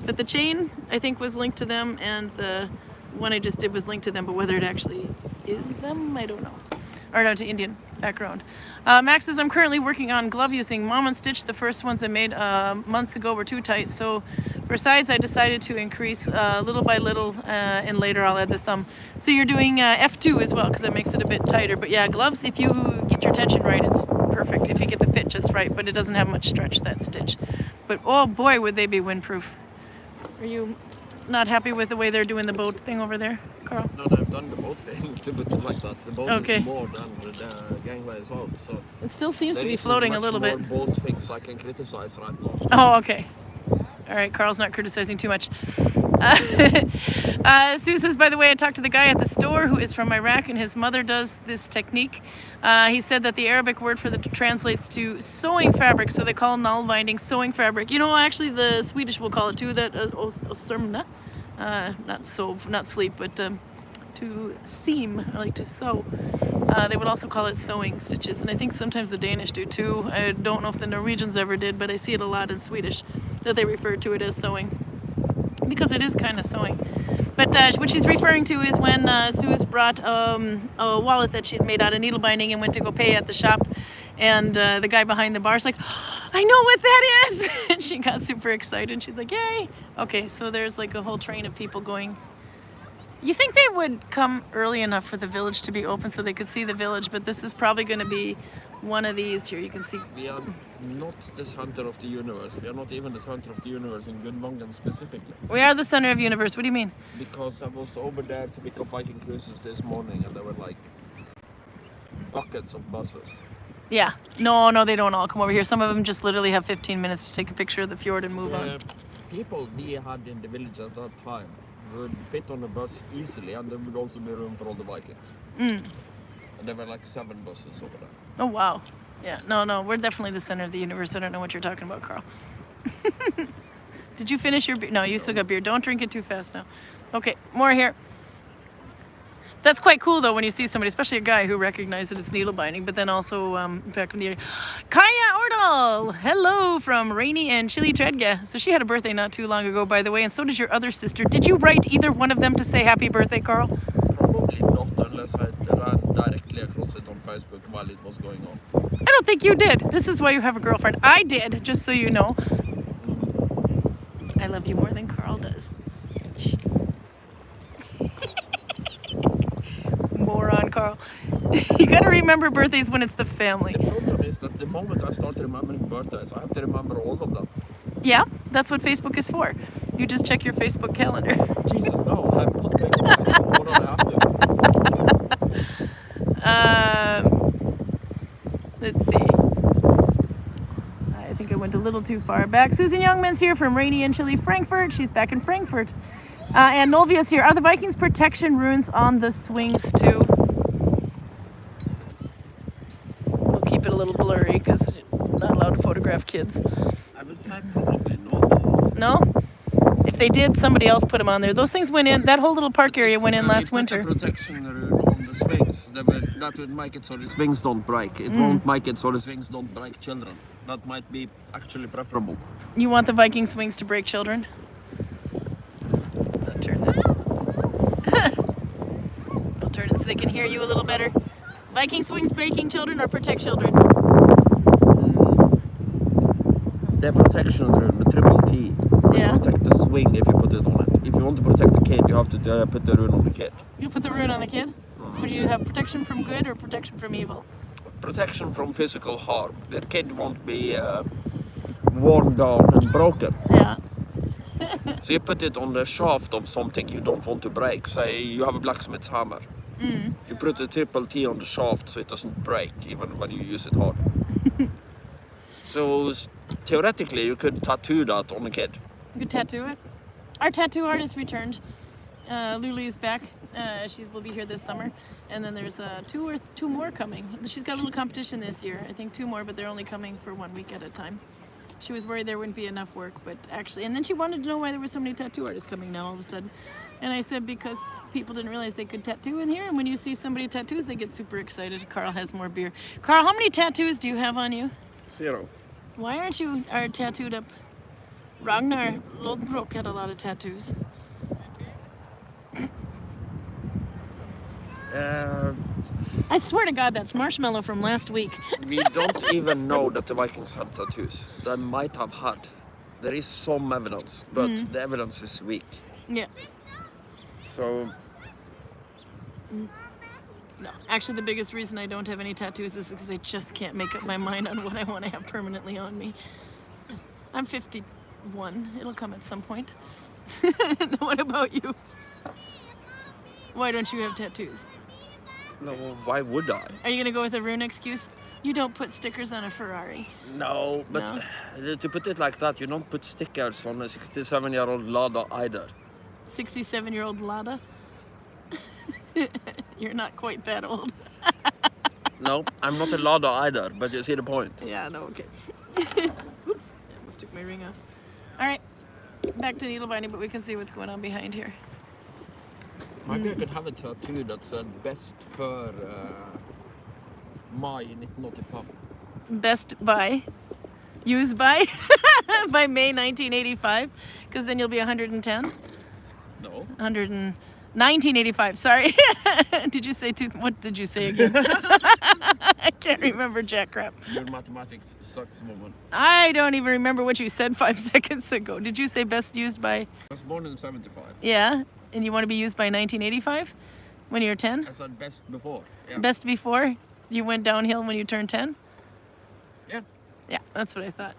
But the chain, I think, was linked to them, and the one I just did was linked to them, but whether it actually is them, I don't know. Or no, to Indian background. Max says, I'm currently working on glove using Mom and Stitch. The first ones I made months ago were too tight, so For size, I decided to increase little by little, and later I'll add the thumb. So you're doing F2 as well, because that makes it a bit tighter. But yeah, gloves, if you get your tension right, it's perfect. If you get the fit just right, but it doesn't have much stretch, that stitch. But oh boy, would they be windproof. Are you not happy with the way they're doing the boat thing over there, Karl? No, they've done the boat thing to put it like that. The boat is more than the gangway is out, so it still seems to be floating a little bit. There is boat things I can criticize right now. Oh, okay. All right, Karl's not criticizing too much. Sue says, by the way, I talked to the guy at the store who is from Iraq, and his mother does this technique. He said that the Arabic word for that translates to sewing fabric, so they call Nalbinding sewing fabric. You know, actually the Swedish will call it too, that osörmna. Not sew, not sleep, but to seam, like to sew. They would also call it sewing stitches, and I think sometimes the Danish do too. I don't know if the Norwegians ever did, but I see it a lot in Swedish, that they refer to it as sewing, because it is kind of sewing. But what she's referring to is when Sue's brought a wallet that she had made out of needle binding and went to go pay at the shop, and the guy behind the bar's like, I know what that is! And she got super excited. She's like, yay! Okay, so there's like a whole train of people going. You think they would come early enough for the village to be open so they could see the village, but this is probably going to be one of these. Here you can see. We are not the center of the universe. We are not even the center of the universe in Gudvangen specifically. We are the center of the universe. What do you mean? Because I was over there to pick up Viking cruises this morning, and there were like buckets of buses. Yeah. No, they don't all come over here. Some of them just literally have 15 minutes to take a picture of the fjord and move on. People we had in the village at that time would fit on the bus easily, and there would also be room for all the Vikings. And there were like 7 buses over there. Oh wow. Yeah, no, we're definitely the center of the universe. I don't know what you're talking about, Karl. Did you finish your beer? No, you still got beer. Don't drink it too fast now. Okay, more here. That's quite cool though when you see somebody, especially a guy who recognizes that it's needle binding, but then also back in the area. Kaya Ordal! Hello from Rainy and Chili Tredge. So she had a birthday not too long ago, by the way, and so did your other sister. Did you write either one of them to say happy birthday, Karl? Probably not, unless I ran directly across it on Facebook while it was going on. I don't think you did. This is why you have a girlfriend. I did, just so you know. I love you more than Karl does. Moron, Karl. You gotta remember birthdays when it's the family. The problem is that the moment I start remembering birthdays, I have to remember all of them. Yeah, that's what Facebook is for. You just check your Facebook calendar. Jesus, no, I'm not taking Facebook more than I have to. Let's see. I think I went a little too far back. Susan Youngman's here from Rainy and Chilly, Frankfurt. She's back in Frankfurt. And Nolvia's here. Are the Vikings protection runes on the swings too? We'll keep it a little blurry because you're not allowed to photograph kids. I would say probably not. No? If they did, somebody else put them on there. Those things went in, that whole little park area went in last winter. If protection rune on the swings, that would make it so the swings don't break. It won't make it so the swings don't break children. That might be actually preferable. You want the Viking swings to break children? I'll turn this. I'll turn it so they can hear you a little better. Viking swings breaking children or protect children? The protection rune, the triple T, will protect the swing if you put it on it. If you want to protect the kid, you have to put the rune on the kid. You put the rune on the kid? Would you have protection from good or protection from evil? Protection from physical harm. The kid won't be worn down and broken. Yeah. So you put it on the shaft of something you don't want to break. Say you have a blacksmith's hammer. You put a triple T on the shaft so it doesn't break even when you use it hard. So theoretically you could tattoo that on a kid. You could tattoo it? Our tattoo artist returned. Luli is back. She will be here this summer. And then there's two more coming. She's got a little competition this year. I think 2 more, but they're only coming for 1 week at a time. She was worried there wouldn't be enough work, but actually, and then she wanted to know why there were so many tattoo artists coming now all of a sudden. And I said because people didn't realize they could tattoo in here, and when you see somebody tattoos, they get super excited. Karl has more beer. Karl, how many tattoos do you have on you? 0. Why aren't you tattooed up? Ragnar Lodbrok had a lot of tattoos. I swear to God, that's marshmallow from last week. We don't even know that the Vikings had tattoos. They might have had. there is some evidence, but the evidence is weak. Yeah. So, No, actually, the biggest reason I don't have any tattoos is because I just can't make up my mind on what I want to have permanently on me. I'm 51. It'll come at some point. What about you? Why don't you have tattoos? no, why would I? Are you going to go with a rune excuse? You don't put stickers on a Ferrari. No, but to put it like that, you don't put stickers on a 67-year-old Lada either. 67-year-old Lada? You're not quite that old. No, I'm not a Lada either, but you see the point. Yeah, no, okay. Oops, I almost took my ring off. All right, back to needle binding, but we can see what's going on behind here. Maybe I could have a tattoo that said best for May 1985. Best by, used by, by May 1985, because then you'll be 110. No. 1985, sorry. Did you say what did you say again? I can't remember jack crap. Your mathematics sucks, woman. I don't even remember what you said 5 seconds ago. Did you say best used by? I was born in 75. Yeah, and you want to be used by 1985 when you're 10? I said best before. Yeah. Best before you went downhill when you turned 10? Yeah. Yeah, that's what I thought.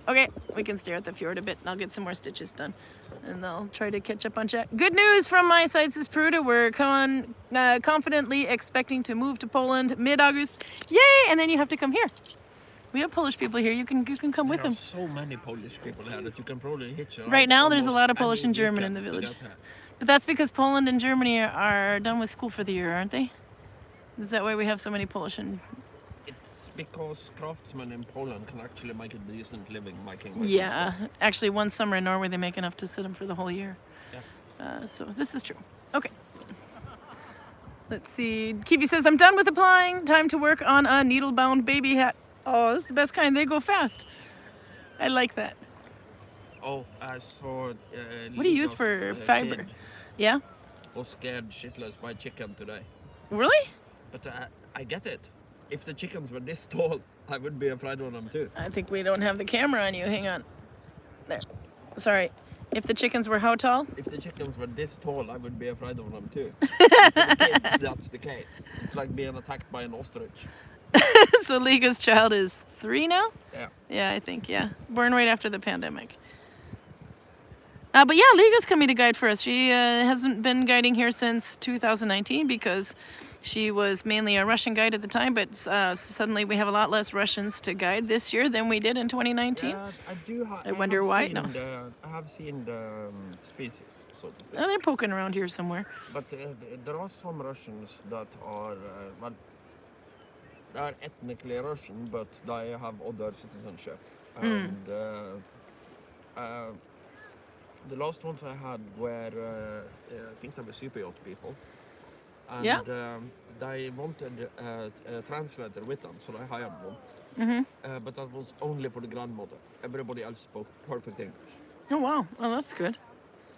Okay, we can stare at the fjord a bit and I'll get some more stitches done. And I'll try to catch up on Jack. Good news from my side, says Peruta. We're confidently expecting to move to Poland mid-August. Yay! And then you have to come here. We have Polish people here. You can come with them. There are so many Polish people here that you can probably hitch a ride. Right now, there's a almost lot of Polish any and German in weekend the to village. get here. But that's because Poland and Germany are done with school for the year, aren't they? Is that why we have so many Polish and... It's because craftsmen in Poland can actually make a decent living making Yeah, actually one summer in Norway they make enough to sit them for the whole year. Yeah. So this is true. Okay. Let's see. Kiwi says, I'm done with applying. Time to work on a needle-bound baby hat. Oh, this is the best kind. They go fast. I like that. Oh, I saw... What do you use for fiber? Kid Yeah? was scared shitless by chicken today. Really? But I get it. If the chickens were this tall, I would be afraid of them too. I think we don't have the camera on you. Hang on. There. Sorry. If the chickens were how tall? If the chickens were this tall, I would be afraid of them too. For the kids, that's the case. It's like being attacked by an ostrich. So Liga's child is 3 now? Yeah. Yeah, I think, yeah. Born right after the pandemic. But yeah, Liga's coming to guide for us. She hasn't been guiding here since 2019 because she was mainly a Russian guide at the time, but suddenly we have a lot less Russians to guide this year than we did in 2019. Yeah, I do. I wonder why. No. I have seen the species, so to speak. Oh, they're poking around here somewhere. But there are some Russians that are, well, they are ethnically Russian, but they have other citizenship. And the last ones I had were, I think they were super yacht people. And Yeah. They wanted a translator with them, so I hired one. But that was only for the grandmother. Everybody else spoke perfect English. Oh, wow. Well, that's good.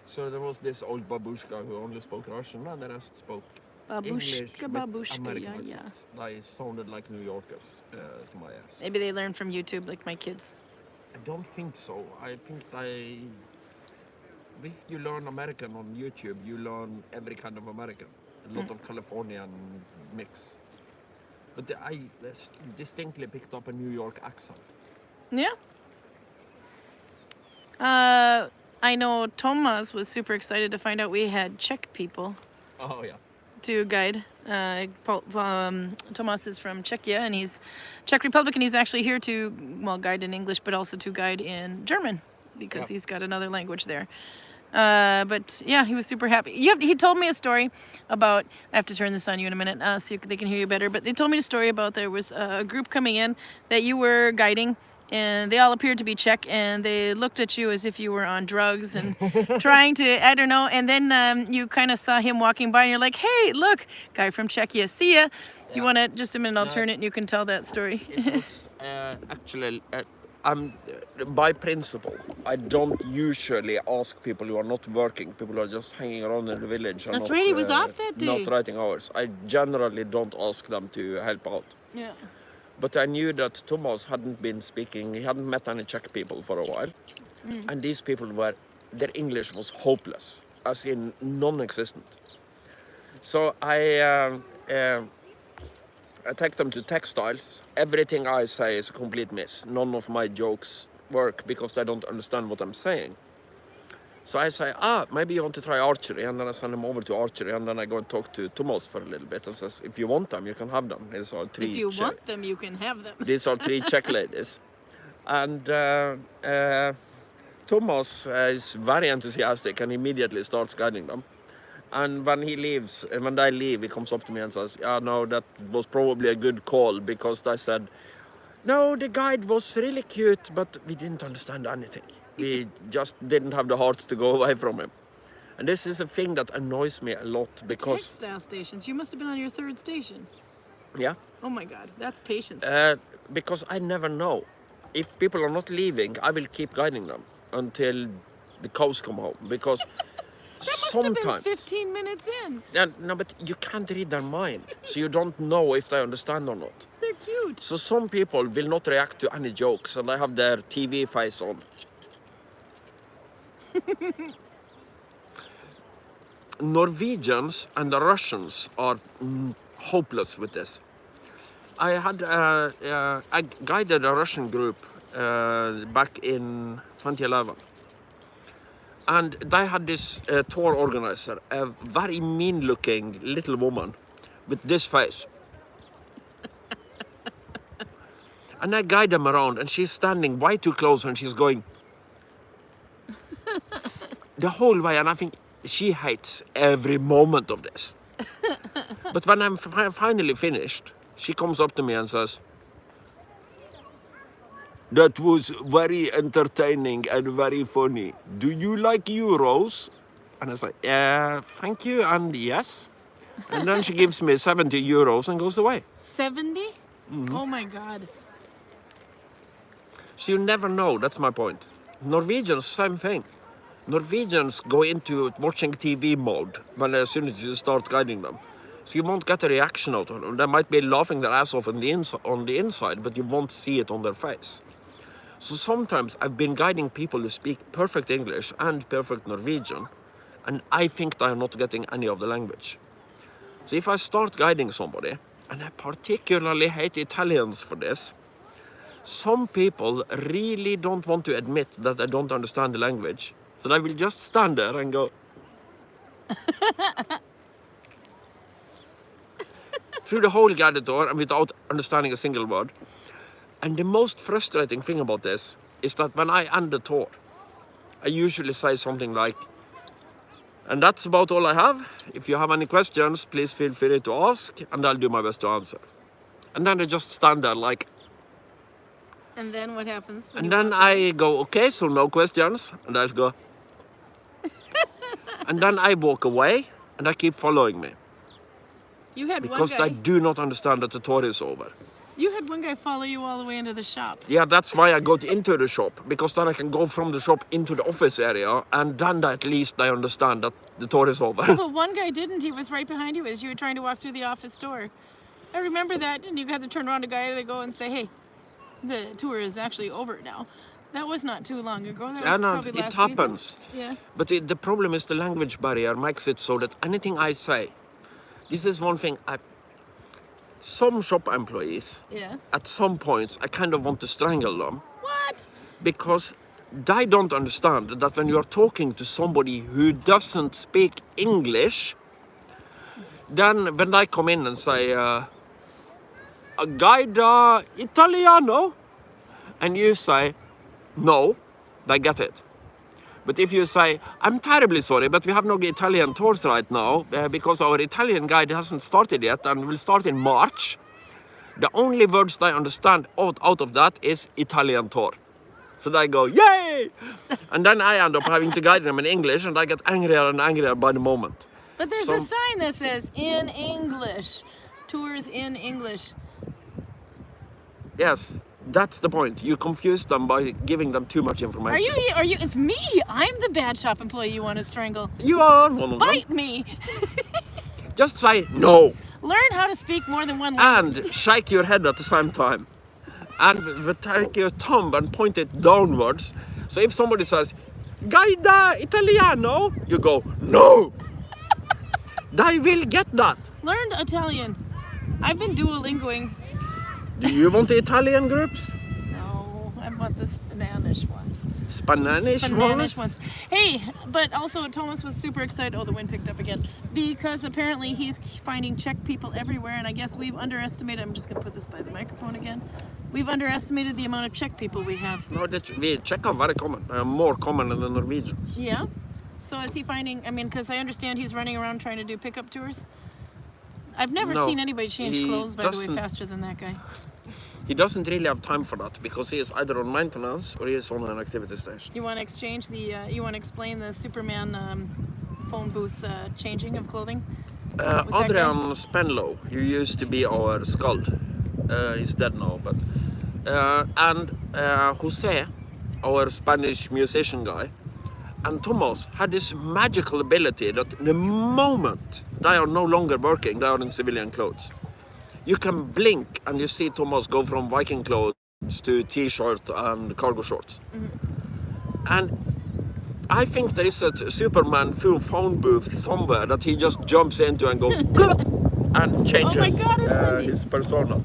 So there was this old babushka who only spoke Russian, and the rest spoke English Babushka, with babushka, American yeah, yeah. accents. They sounded like New Yorkers to my ears. Maybe they learned from YouTube like my kids. I don't think so. I think if you learn American on YouTube, you learn every kind of American. A lot of Californian mix. But I distinctly picked up a New York accent. Yeah. I know Thomas was super excited to find out we had Czech people Oh, yeah. to guide. Thomas is from Czechia and he's Czech Republic and he's actually here to, well, guide in English, but also to guide in German because he's got another language there. But yeah, he was super happy. He told me a story about, I have to turn this on you in a minute so they can hear you better, but they told me a story about there was a group coming in that you were guiding and they all appeared to be Czech and they looked at you as if you were on drugs and trying to, I don't know, and then you kind of saw him walking by and you're like, hey, look, guy from Czechia, see ya. You want to, just a minute, I'll turn it and you can tell that story. It was actually... by principle, I don't usually ask people who are not working, people who are just hanging around in the village. That's right, he was off that day. Not writing hours. I generally don't ask them to help out. Yeah. But I knew that Thomas hadn't been speaking, he hadn't met any Czech people for a while. And these people their English was hopeless, as in non-existent. So I take them to textiles. Everything I say is a complete miss. None of my jokes work because they don't understand what I'm saying. So I say, maybe you want to try archery, and then I send them over to archery, and then I go and talk to Thomas for a little bit and says, if you want them, you can have them. These are three. If you want them, you can have them. These are 3 Czech ladies. And Thomas is very enthusiastic and immediately starts guiding them. And when he leaves, and when they leave, he comes up to me and says, yeah, no, that was probably a good call, because they said, no, the guide was really cute, but we didn't understand anything. We just didn't have the heart to go away from him. And this is a thing that annoys me a lot, because... Textile stations. You must have been on your 3rd station. Yeah. Oh my God, that's patience. Because I never know. If people are not leaving, I will keep guiding them until the cows come home, because that must sometimes... have been 15 minutes in. Yeah, no, but you can't read their mind, so you don't know if they understand or not. They're cute. So some people will not react to any jokes, and they have their TV face on. Norwegians and the Russians are hopeless with this. I guided a Russian group back in 2011. And they had this tour organizer, a very mean-looking little woman with this face. And I guide them around, and she's standing way too close, and she's going the whole way, and I think she hates every moment of this. But when I'm finally finished, she comes up to me and says, that was very entertaining and very funny. Do you like euros? And I say, thank you, and yes. And then she gives me 70 euros and goes away. 70? Oh my God. So you never know, that's my point. Norwegians, same thing. Norwegians go into watching TV mode as soon as you start guiding them. So you won't get a reaction out of them. They might be laughing their ass off on the inside, but you won't see it on their face. So sometimes I've been guiding people who speak perfect English and perfect Norwegian, and I think they are not getting any of the language. So if I start guiding somebody, and I particularly hate Italians for this, some people really don't want to admit that they don't understand the language. So they will just stand there and go through the whole guided tour and without understanding a single word. And the most frustrating thing about this is that when I end the tour, I usually say something like, and that's about all I have. If you have any questions, please feel free to ask, and I'll do my best to answer. And then they just stand there like... And then what happens? And then I go, okay, so no questions. And I go... And then I walk away, and they keep following me. You had because one guy... they do not understand that the tour is over. You had one guy follow you all the way into the shop. Yeah, that's why I got into the shop, because then I can go from the shop into the office area, and then at least they understand that the tour is over. Well, one guy didn't. He was right behind you as you were trying to walk through the office door. I remember that, and you had to turn around to a guy, they go and say, hey, the tour is actually over now. That was not too long ago. That was probably last it happens. Season. Yeah. But the problem is the language barrier makes it so that anything I say, this is one thing, some shop employees, at some points, I kind of want to strangle them. What? Because they don't understand that when you're talking to somebody who doesn't speak English, then when they come in and say, guida Italiano, and you say, no, they get it. But if you say, I'm terribly sorry, but we have no Italian tours right now because our Italian guide hasn't started yet and will start in March, the only words they understand out of that is Italian tour. So they go, yay! And then I end up having to guide them in English, and I get angrier and angrier by the moment. But there's a sign that says, in English, tours in English. Yes. That's the point. You confuse them by giving them too much information. Are you? It's me. I'm the bad shop employee you want to strangle. You are one of them. Bite me. Just say no. Learn how to speak more than one language. And shake your head at the same time. And take your thumb and point it downwards. So if somebody says, Gaida Italiano, you go, no! They will get that. Learned Italian. I've been Duolingoing. Do you want the Italian groups? No, I want the Spanish ones. Spanish ones. Hey, but also Thomas was super excited. Oh, the wind picked up again. Because apparently he's finding Czech people everywhere, and I guess we've underestimated. I'm just going to put this by the microphone again. We've underestimated the amount of Czech people we have. No, we Czech are very common. They are more common than the Norwegians. Yeah. So is he finding? I mean, because I understand he's running around trying to do pickup tours. I've never seen anybody change clothes, by the way, faster than that guy. He doesn't really have time for that because he is either on maintenance or he is on an activity station. You want to exchange the? You want to explain the Superman phone booth changing of clothing? Adrian Spenlow, who used to be our Skald, he's dead now, but and Jose, our Spanish musician guy, and Thomas had this magical ability that the moment they are no longer working, they are in civilian clothes. You can blink and you see Thomas go from Viking clothes to t-shirt and cargo shorts. Mm-hmm. And I think there is a Superman full phone booth somewhere that he just jumps into and goes and changes his persona.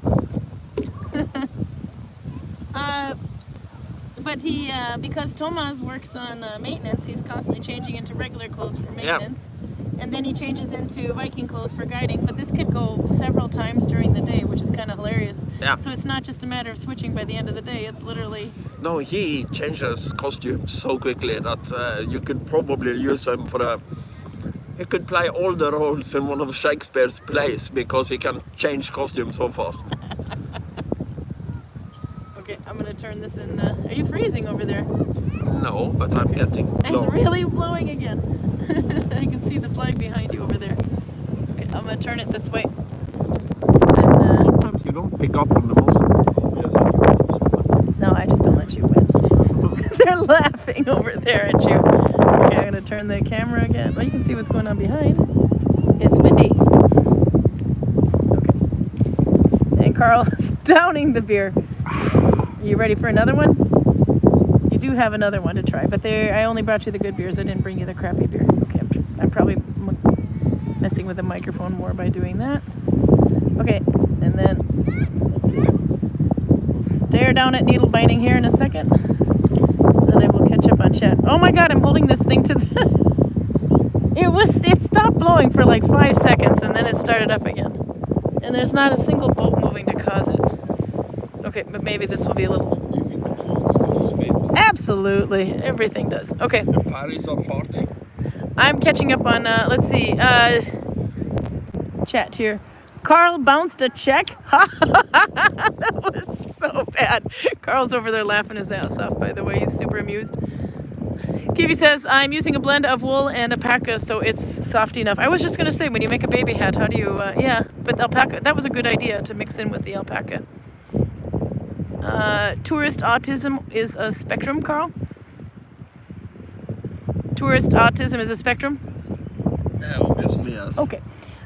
But he, because Thomas works on maintenance, he's constantly changing into regular clothes for maintenance. Yeah. And then he changes into Viking clothes for guiding. But this could go several times during the day, which is kind of hilarious. Yeah. So it's not just a matter of switching by the end of the day. It's literally... No, he changes costumes so quickly that you could probably use him for a... He could play all the roles in one of Shakespeare's plays because he can change costumes so fast. Okay, I'm going to turn this in. Are you freezing over there? No, but I'm getting blown. It's really blowing again. I can see the flag behind you over there. Okay, I'm going to turn it this way. And, sometimes you don't pick up on the most. Yes, I do sometimes. No, I just don't let you win. They're laughing over there at you. Okay, I'm going to turn the camera again. Well, you can see what's going on behind. It's windy. Okay. And Karl is downing the beer. Are you ready for another one? You do have another one to try, but I only brought you the good beers. I didn't bring you the crappy beer. Okay, I'm probably messing with the microphone more by doing that. Okay, and then, let's see. We'll stare down at needle binding here in a second. Then I will catch up on chat. Oh my god, I'm holding this thing to the... It stopped blowing for like 5 seconds, and then it started up again. And there's not a single boat moving to cause it. Okay, but maybe this will be a little... Do you think the clothes go spin? Absolutely, everything does. Okay. The ferries are farting. I'm catching up on, let's see, chat here. Karl bounced a check. That was so bad. Karl's over there laughing his ass off, by the way. He's super amused. Kiwi says, I'm using a blend of wool and alpaca, so it's soft enough. I was just going to say, when you make a baby hat, how do you, yeah, but alpaca, that was a good idea to mix in with the alpaca. Tourist autism is a spectrum, Karl? Tourist autism is a spectrum? Yeah, obviously, yes. Okay.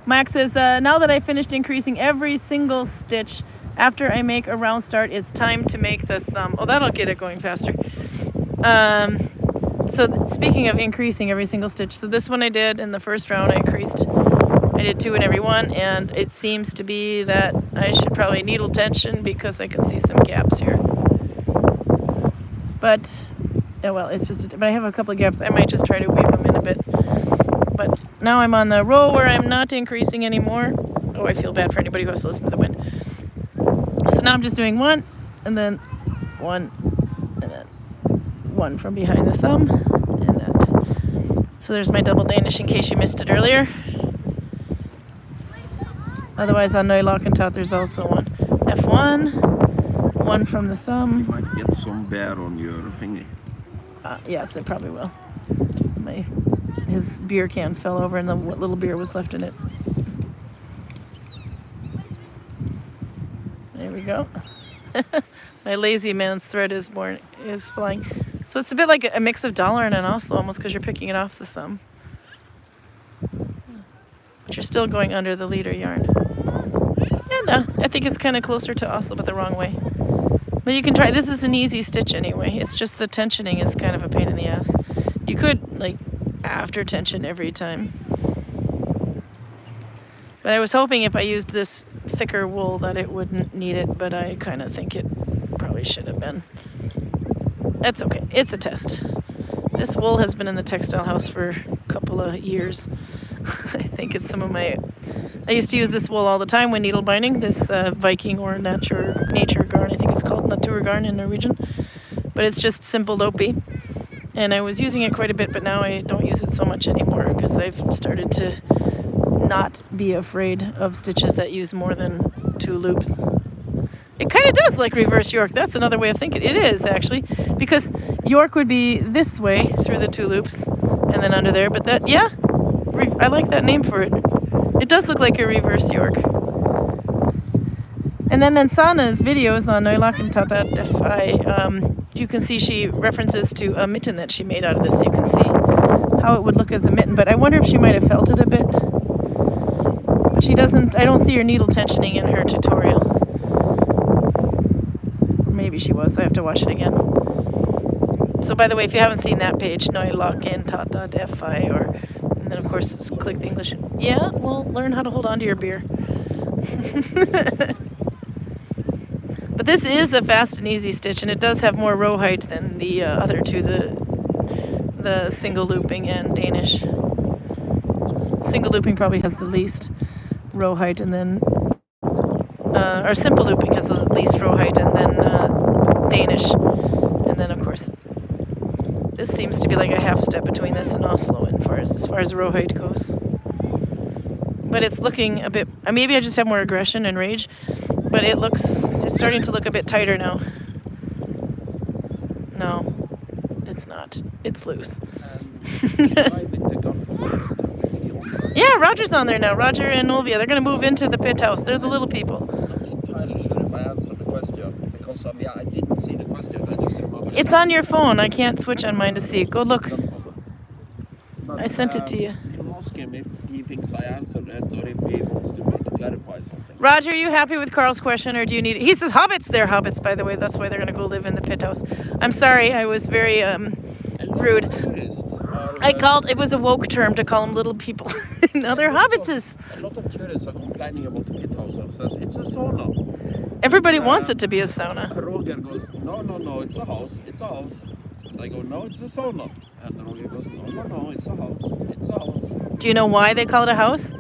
Max says, now that I finished increasing every single stitch, after I make a round start, it's time to make the thumb. Oh, that'll get it going faster. So speaking of increasing every single stitch, so this one I did in the first round, I did 2 in every one, and it seems to be that I should probably needle tension because I can see some gaps here. But, yeah, well, it's just, but I have a couple of gaps. I might just try to weave them in a bit. But now I'm on the row where I'm not increasing anymore. Oh, I feel bad for anybody who has to listen to the wind. So now I'm just doing 1, and then 1, and then 1 from behind the thumb, and that. So there's my double Danish in case you missed it earlier. Otherwise on Nalbinding there's also one. F1, 1 from the thumb. You might get some bear on your thingy. Yes, it probably will. His beer can fell over and what little beer was left in it. There we go. My lazy man's thread is flying. So it's a bit like a mix of dollar and an Oslo almost because you're picking it off the thumb. But you're still going under the leader yarn. Kinda. I think it's kind of closer to Oslo, but the wrong way. But you can try. This is an easy stitch anyway. It's just the tensioning is kind of a pain in the ass. You could, like, after tension every time. But I was hoping if I used this thicker wool that it wouldn't need it, but I kind of think it probably should have been. That's okay. It's a test. This wool has been in the textile house for a couple of years. I think it's some of my... I used to use this wool all the time when needle binding, this Viking or nature garn, I think it's called Naturgarn in Norwegian. But it's just simple loopy. And I was using it quite a bit, but now I don't use it so much anymore because I've started to not be afraid of stitches that use more than 2 loops. It kind of does like reverse York. That's another way of thinking. It is, actually, because York would be this way through the 2 loops and then under there. But that, yeah, I like that name for it. It does look like a reverse York. And then in Sanna's videos on Nalbinding, you can see she references to a mitten that she made out of this. You can see how it would look as a mitten. But I wonder if she might have felt it a bit. But she doesn't, I don't see her needle tensioning in her tutorial. Maybe she was. I have to watch it again. So by the way, if you haven't seen that page, Nalbinding, or and then of course click the English. Yeah, well, learn how to hold on to your beer. But this is a fast and easy stitch, and it does have more row height than the other 2, the single looping and Danish. Single looping probably has the least row height, and then or simple looping has the least row height, and then Danish, and then of course this seems to be like a half step between this and Oslo as far as row height goes. But it's looking a bit, maybe I just have more aggression and rage, but it's starting to look a bit tighter now. No, it's not. It's loose. Yeah, Roger's on there now. Roger and Olvia. They're going to move into the pit house. They're the little people. I'm not entirely sure if I answered the question because I didn't see the question. I just remember. It's on your phone. I can't switch on mine to see it. Go look. But, I sent it to you. You can ask him if he thinks I answered it or if he wants to clarify something. Roger, are you happy with Karl's question, or do you need it? He says hobbits. They're hobbits, by the way. That's why they're going to go live in the pit house. I'm sorry. I was very rude. It was a woke term to call them little people. No, they're hobbitses. A lot of tourists are complaining about the pit house and says it's a sauna. Everybody wants it to be a sauna. Roger goes, no, it's a house. And I go, no, it's a sauna. And Roger goes, no, it's a house. Do you know why they call it a house?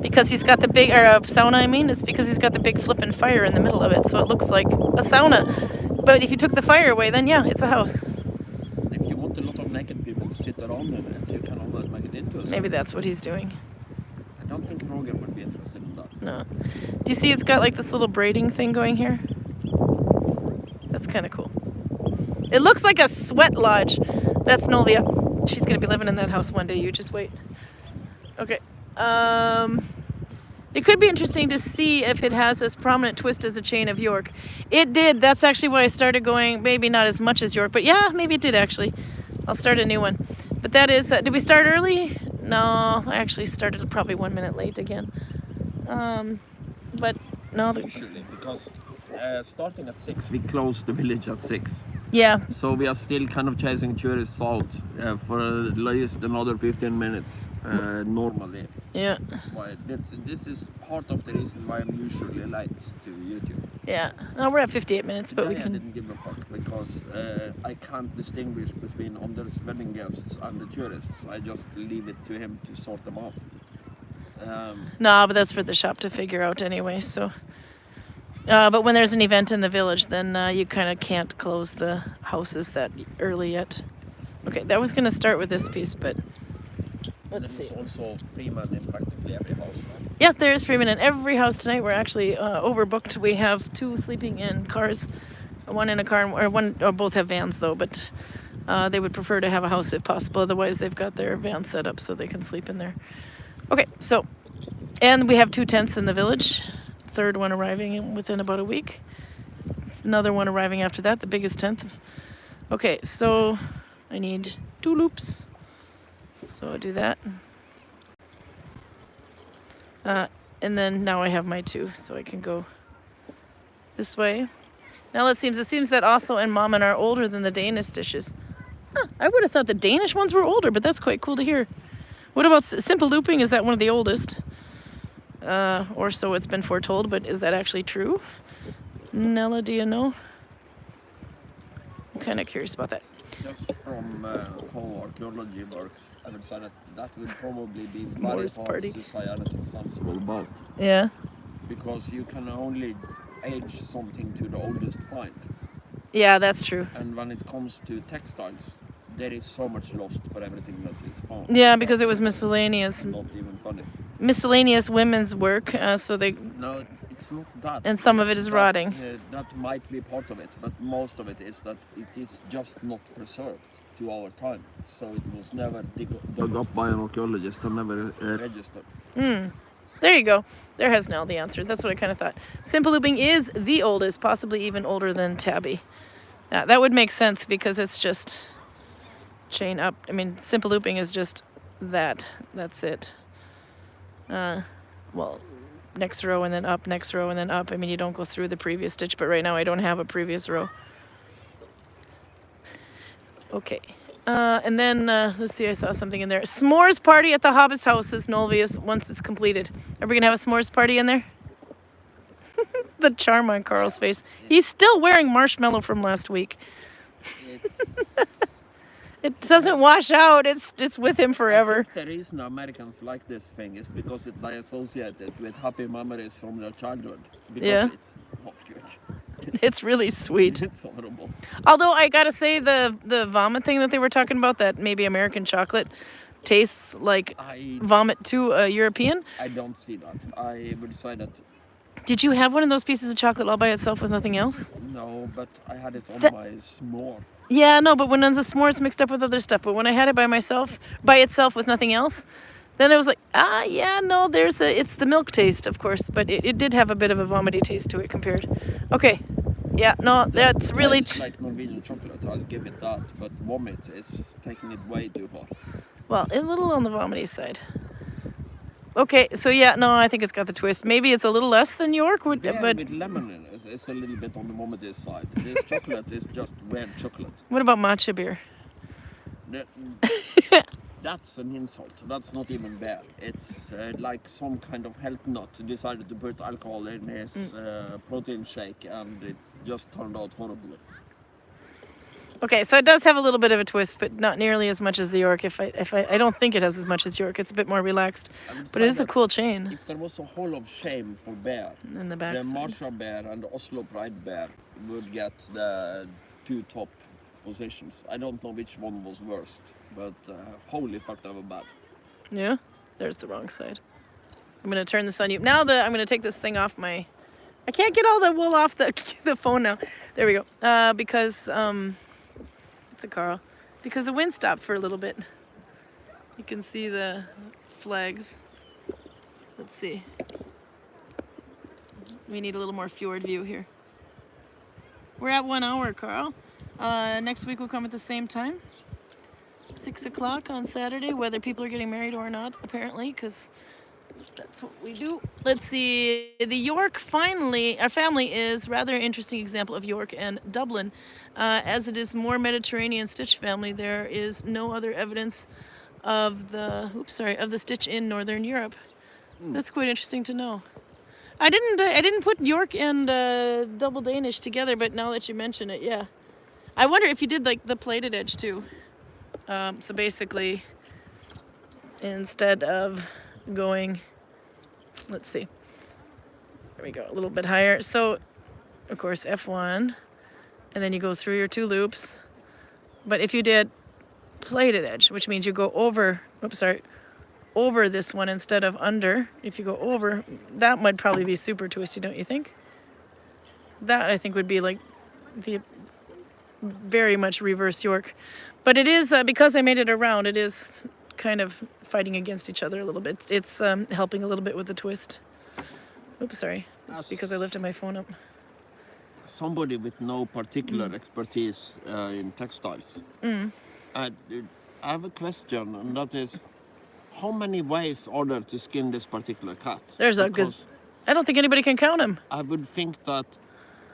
Because he's got the big, or a sauna, I mean. It's because he's got the big flippin' fire in the middle of it, so it looks like a sauna. But if you took the fire away, then yeah, it's a house. If you want a lot of naked people to sit around in it, you can always make it into a sauna. Maybe that's what he's doing. I don't think Roger would be interested in that. No. Do you see it's got like this little braiding thing going here? That's kind of cool. It looks like a sweat lodge. That's Nolvia. She's going to be living in that house one day. You just wait. Okay. It could be interesting to see if it has as prominent twist as a chain of York. It did. That's actually why I started going, maybe not as much as York, but yeah, maybe it did actually. I'll start a new one. But that is, did we start early? No, I actually started probably 1 minute late again. But no. Usually, because starting at 6, we close the village at 6. Yeah. So we are still kind of chasing tourists out for at least another 15 minutes normally. Yeah. This is part of the reason why I'm usually late to YouTube. Yeah. No, we're at 58 minutes, but we can... I didn't give a fuck because I can't distinguish between Anders' wedding guests and the tourists. I just leave it to him to sort them out. No, but that's for the shop to figure out anyway, so... but when there's an event in the village, then you kind of can't close the houses that early yet. Okay, that was going to start with this piece, but let's see. There's also Freeman in practically every house now. Yes, there is Freeman in every house tonight. We're actually overbooked. We have 2 sleeping in cars, one in a car, or both have vans though, but they would prefer to have a house if possible. Otherwise, they've got their van set up so they can sleep in there. Okay, so, and we have 2 tents in the village. Third one arriving within about a week. Another one arriving after that, the biggest tent. Okay, so I need 2 loops. So I'll do that. And then now I have my 2, so I can go this way. Now it seems that Oslo and Mammen are older than the Danish stitches. Huh, I would have thought the Danish ones were older, but that's quite cool to hear. What about simple looping? Is that one of the oldest? Or so it's been foretold, but is that actually true? Nella, do you know? I'm kind of curious about that. Just from how archaeology works, I would say that would probably be very S'mores hard party. to say anything sensible about. Yeah. Because you can only age something to the oldest find. Yeah, that's true. And when it comes to textiles, there is so much lost for everything that is found. Yeah, because it was It's miscellaneous. Not even funny. Miscellaneous women's work, so they... No, it's not that. And some of it is rotting. That might be part of it, but most of it is that it is just not preserved to our time. So it was never dug up by an archaeologist and never registered. There you go. There has Nell the answer. That's what I kind of thought. Simple looping is the oldest, possibly even older than tabby. That would make sense because it's just chain up. I mean, simple looping is just that. That's it. Well, next row and then up, next row and then up. I mean, you don't go through the previous stitch, but right now I don't have a previous row. Okay. And then, let's see, I saw something in there. S'mores party at the Hobbit's house, says Nolvius, once it's completed. Are we going to have a s'mores party in there? The charm on Karl's face. He's still wearing marshmallow from last week. It doesn't wash out. It's with him forever. I think the reason Americans like this thing is because they associate it with happy memories from their childhood. Because Yeah. it's not good. It's really sweet. It's horrible. Although I gotta say the vomit thing that they were talking about, that maybe American chocolate tastes like vomit to a European. I don't see that. I would say that Did you have one of those pieces of chocolate all by itself with nothing else? no, but I had it on That- my s'more. Yeah, no, but when it's a s'more, it's mixed up with other stuff. But when I had it by itself with nothing else, then it was like, yeah, no, it's the milk taste, of course, but it did have a bit of a vomity taste to it compared. Okay, yeah, no, that's really... Tastes like Norwegian chocolate, I'll give it that, but vomit is taking it way too far. Well, a little on the vomity side. Okay, so yeah, no, I think it's got the twist. Maybe it's a little less than York, Yeah, but with lemon in it, it's a little bit on the vomity side. This chocolate is just weird chocolate. what about matcha beer? That's an insult. That's not even beer. It's like some kind of health nut decided to put alcohol in his protein shake, and it just turned out horribly. Okay, so it does have a little bit of a twist, but not nearly as much as the York. I don't think it has as much as York. It's a bit more relaxed, but it is a cool chain If there was a hall of shame for beer, in the back. the side. Marsha bear and the Oslo Pride bear would get the 2 top positions. I don't know which one was worst, but holy fuck, they were bad. Yeah, there's the wrong side. I'm gonna turn this on you now. I'm gonna take this thing off my. I can't get all the wool off the phone now. There we go. Because it's a Karl. Because the wind stopped for a little bit. You can see the flags. Let's see. We need a little more fjord view here. We're at 1 hour, Karl. Next week we'll come at the same time. 6 o'clock on Saturday, whether people are getting married or not, apparently, because that's what we do. Let's see. The York, finally, our family is rather an interesting example of York and Dublin. As it is more Mediterranean stitch family, there is no other evidence of the stitch in Northern Europe. That's quite interesting to know. I didn't put York and Double Danish together, but now that you mention it, yeah. I wonder if you did like the plated edge too. So basically, instead of going, let's see, there we go, a little bit higher. So, of course, F1, and then you go through your 2 loops. But if you did plated edge, which means you go over, over this one instead of under, if you go over, that might probably be super twisty, don't you think? That, I think, would be like the very much reverse York. But it is, because I made it around, it is kind of fighting against each other a little bit. It's helping a little bit with the twist. Oops, sorry. It's because I lifted my phone up. Somebody with no particular expertise in textiles. I have a question, and that is, how many ways are there to skin this particular cat? There's a good. I don't think anybody can count them. I would think that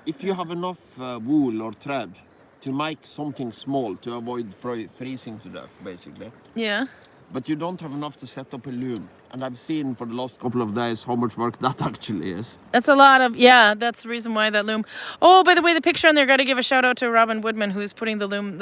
if you have enough wool or thread to make something small to avoid freezing to death, basically. Yeah. But you don't have enough to set up a loom. And I've seen for the last couple of days how much work that actually is. That's a lot of, yeah, that's the reason why that loom. Oh, by the way, the picture on there, got to give a shout out to Robin Woodman, who's putting the loom,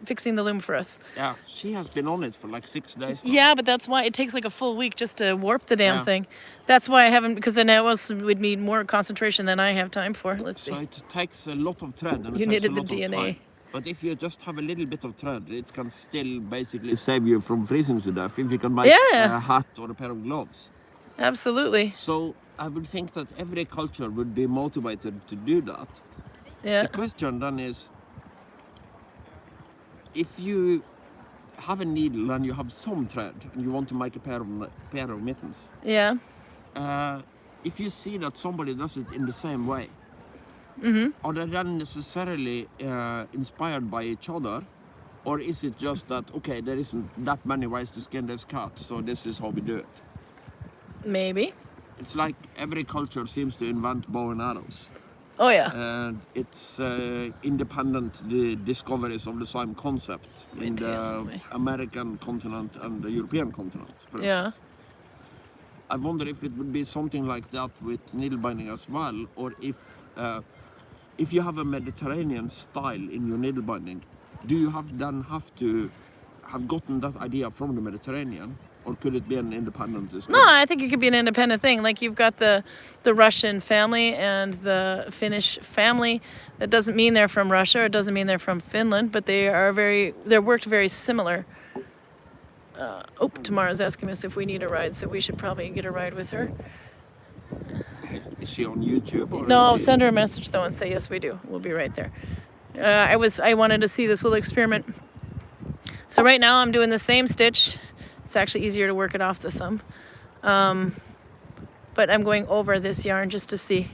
fixing the loom for us. Yeah, she has been on it for like 6 days now. Yeah, but that's why it takes like a full week just to warp the damn Yeah. thing. That's why I haven't, because then it would need more concentration than I have time for. Let's see. So it takes a lot of thread and You it takes a needed the lot of DNA. time. But if you just have a little bit of thread, it can still basically save you from freezing to death if you can make Yeah. a hat or a pair of gloves. Absolutely. So I would think that every culture would be motivated to do that. Yeah. The question then is, if you have a needle and you have some thread and you want to make a pair of mittens, Yeah. if you see that somebody does it in the same way, are they then necessarily inspired by each other? Or is it just that, okay, there isn't that many ways to skin this cat, so this is how we do it? Maybe. It's like every culture seems to invent bow and arrows. Oh, yeah. And it's independent discoveries of the same concept in the Totally. American continent and the European continent, for Yeah. instance. I wonder if it would be something like that with needle binding as well, or if you have a Mediterranean style in your needle binding, do you have to have gotten that idea from the Mediterranean, or could it be an independent No, discovery? I think it could be an independent thing. Like you've got the Russian family and the Finnish family. That doesn't mean they're from Russia. It doesn't mean they're from Finland, but they're worked very similar. Tamara's asking us if we need a ride, so we should probably get a ride with her. Is she on YouTube? Or No, is she... send her a message though and say yes, we do. We'll be right there. I wanted to see this little experiment. So right now I'm doing the same stitch. It's actually easier to work it off the thumb. But I'm going over this yarn just to see.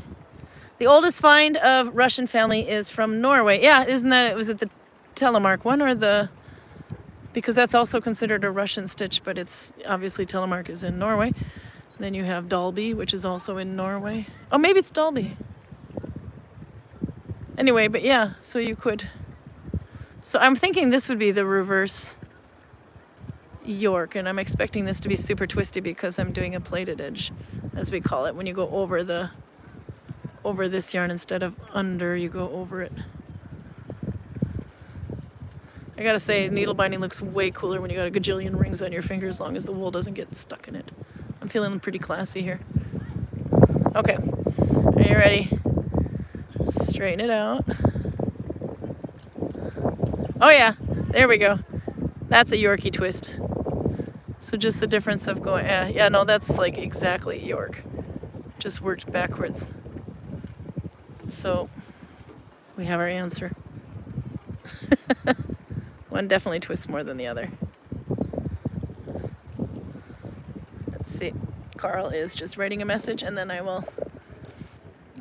The oldest find of Russian family is from Norway. Yeah, was it the Telemark one or because that's also considered a Russian stitch, but it's obviously Telemark is in Norway. Then you have Dalby, which is also in Norway. Oh, maybe it's Dalby. Anyway, but yeah, so you could. So I'm thinking this would be the reverse York, and I'm expecting this to be super twisty because I'm doing a plaited edge, as we call it. When you go over this yarn instead of under, you go over it. I gotta say, needle binding looks way cooler when you got a gajillion rings on your finger, as long as the wool doesn't get stuck in it. I'm feeling pretty classy here. Okay, are you ready? Straighten it out. Oh yeah, there we go. That's a Yorkie twist. So just the difference of going, yeah, no, that's like exactly York. Just worked backwards. So we have our answer. One definitely twists more than the other. Let's see. Karl is just writing a message, and then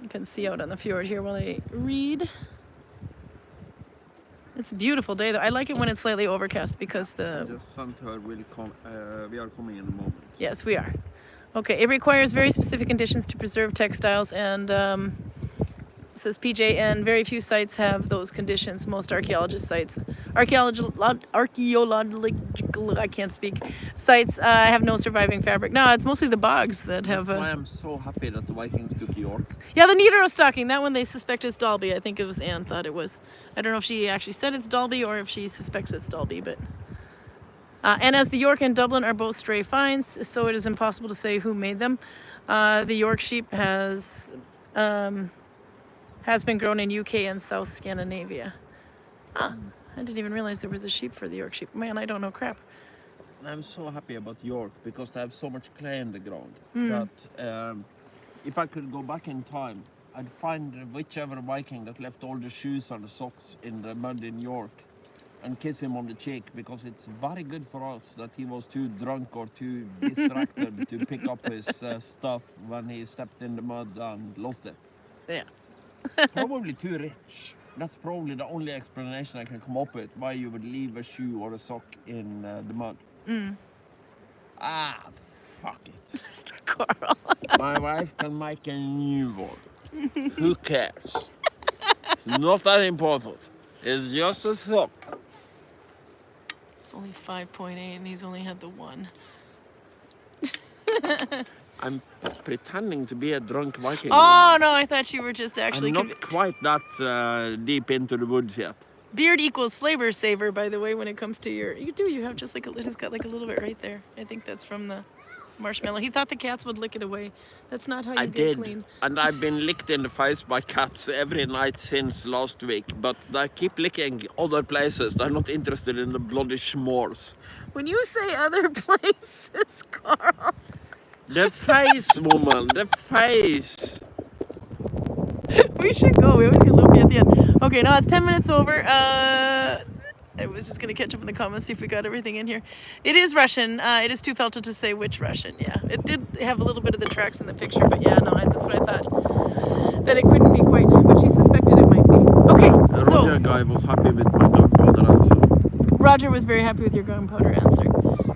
you can see out on the fjord here while I read. It's a beautiful day though. I like it when it's slightly overcast because Just sent her, we are coming in a moment. Yes, we are. Okay, it requires very specific conditions to preserve textiles, and says PJ, and very few sites have those conditions. Most archaeological sites have no surviving fabric. No, it's mostly the bogs that have. That's why I'm so happy that the Vikings took York. Yeah, the Nærøy stocking. That one they suspect is Dalby. I think it was Anne thought it was. I don't know if she actually said it's Dalby or if she suspects it's Dalby, but. And as the York and Dublin are both stray finds, so it is impossible to say who made them. The York sheep has been grown in UK and South Scandinavia. I didn't even realize there was a sheep for the York sheep. Man, I don't know crap. I'm so happy about York because they have so much clay in the ground that if I could go back in time, I'd find whichever Viking that left all the shoes and the socks in the mud in York and kiss him on the cheek, because it's very good for us that he was too drunk or too distracted to pick up his stuff when he stepped in the mud and lost it. Yeah. Probably too rich. That's probably the only explanation I can come up with why you would leave a shoe or a sock in the mud. Ah, fuck it. Carl. My wife can make a new one. Who cares? It's not that important. It's just a thought. It's only 5.8 and he's only had the one. I'm pretending to be a drunk Viking. Oh no, I thought you were just actually... I'm not quite that deep into the woods yet. Beard equals flavor saver, by the way, when it comes to your... You have just like a... It's got like a little bit right there. I think that's from the marshmallow. He thought the cats would lick it away. That's not how you get clean. And I've been licked in the face by cats every night since last week, but they keep licking other places. They're not interested in the bloody s'mores. When you say other places, Carl... The face, woman, the face. We should go. We always get loopy at the end. Okay, now it's 10 minutes over. I was just going to catch up in the comments, see if we got everything in here. It is Russian. It is too felted to say which Russian. Yeah, it did have a little bit of the tracks in the picture, but yeah, no, that's what I thought. That it couldn't be quite what she suspected it might be. Okay, The so... Roger guy was happy with my gunpowder answer. Roger was very happy with your gunpowder answer.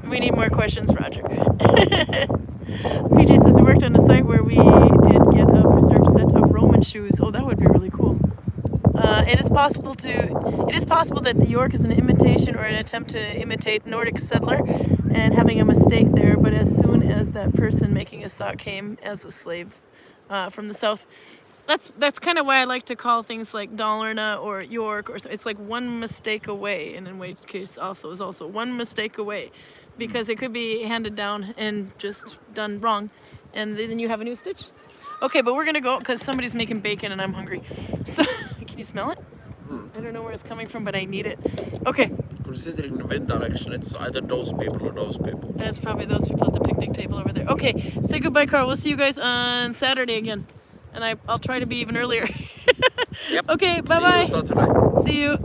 We need more questions, Roger. PJ says he worked on a site where we did get a preserved set of Roman shoes. Oh, that would be really cool. It is possible that the York is an imitation or an attempt to imitate Nordic settler and having a mistake there, but as soon as that person making a sock came as a slave from the south, that's kind of why I like to call things like Dalarna or York, or it's like one mistake away, and in which case also is also one mistake away, because it could be handed down and just done wrong, and then you have a new stitch. Okay, but we're gonna go because somebody's making bacon and I'm hungry. So, can you smell it? I don't know where it's coming from, but I need it. Okay. Considering the wind direction, it's either those people or those people. That's probably those people at the picnic table over there. Okay, say goodbye, Carl. We'll see you guys on Saturday again. And I'll try to be even earlier. Yep. Okay, bye-bye. See you Saturday. See you.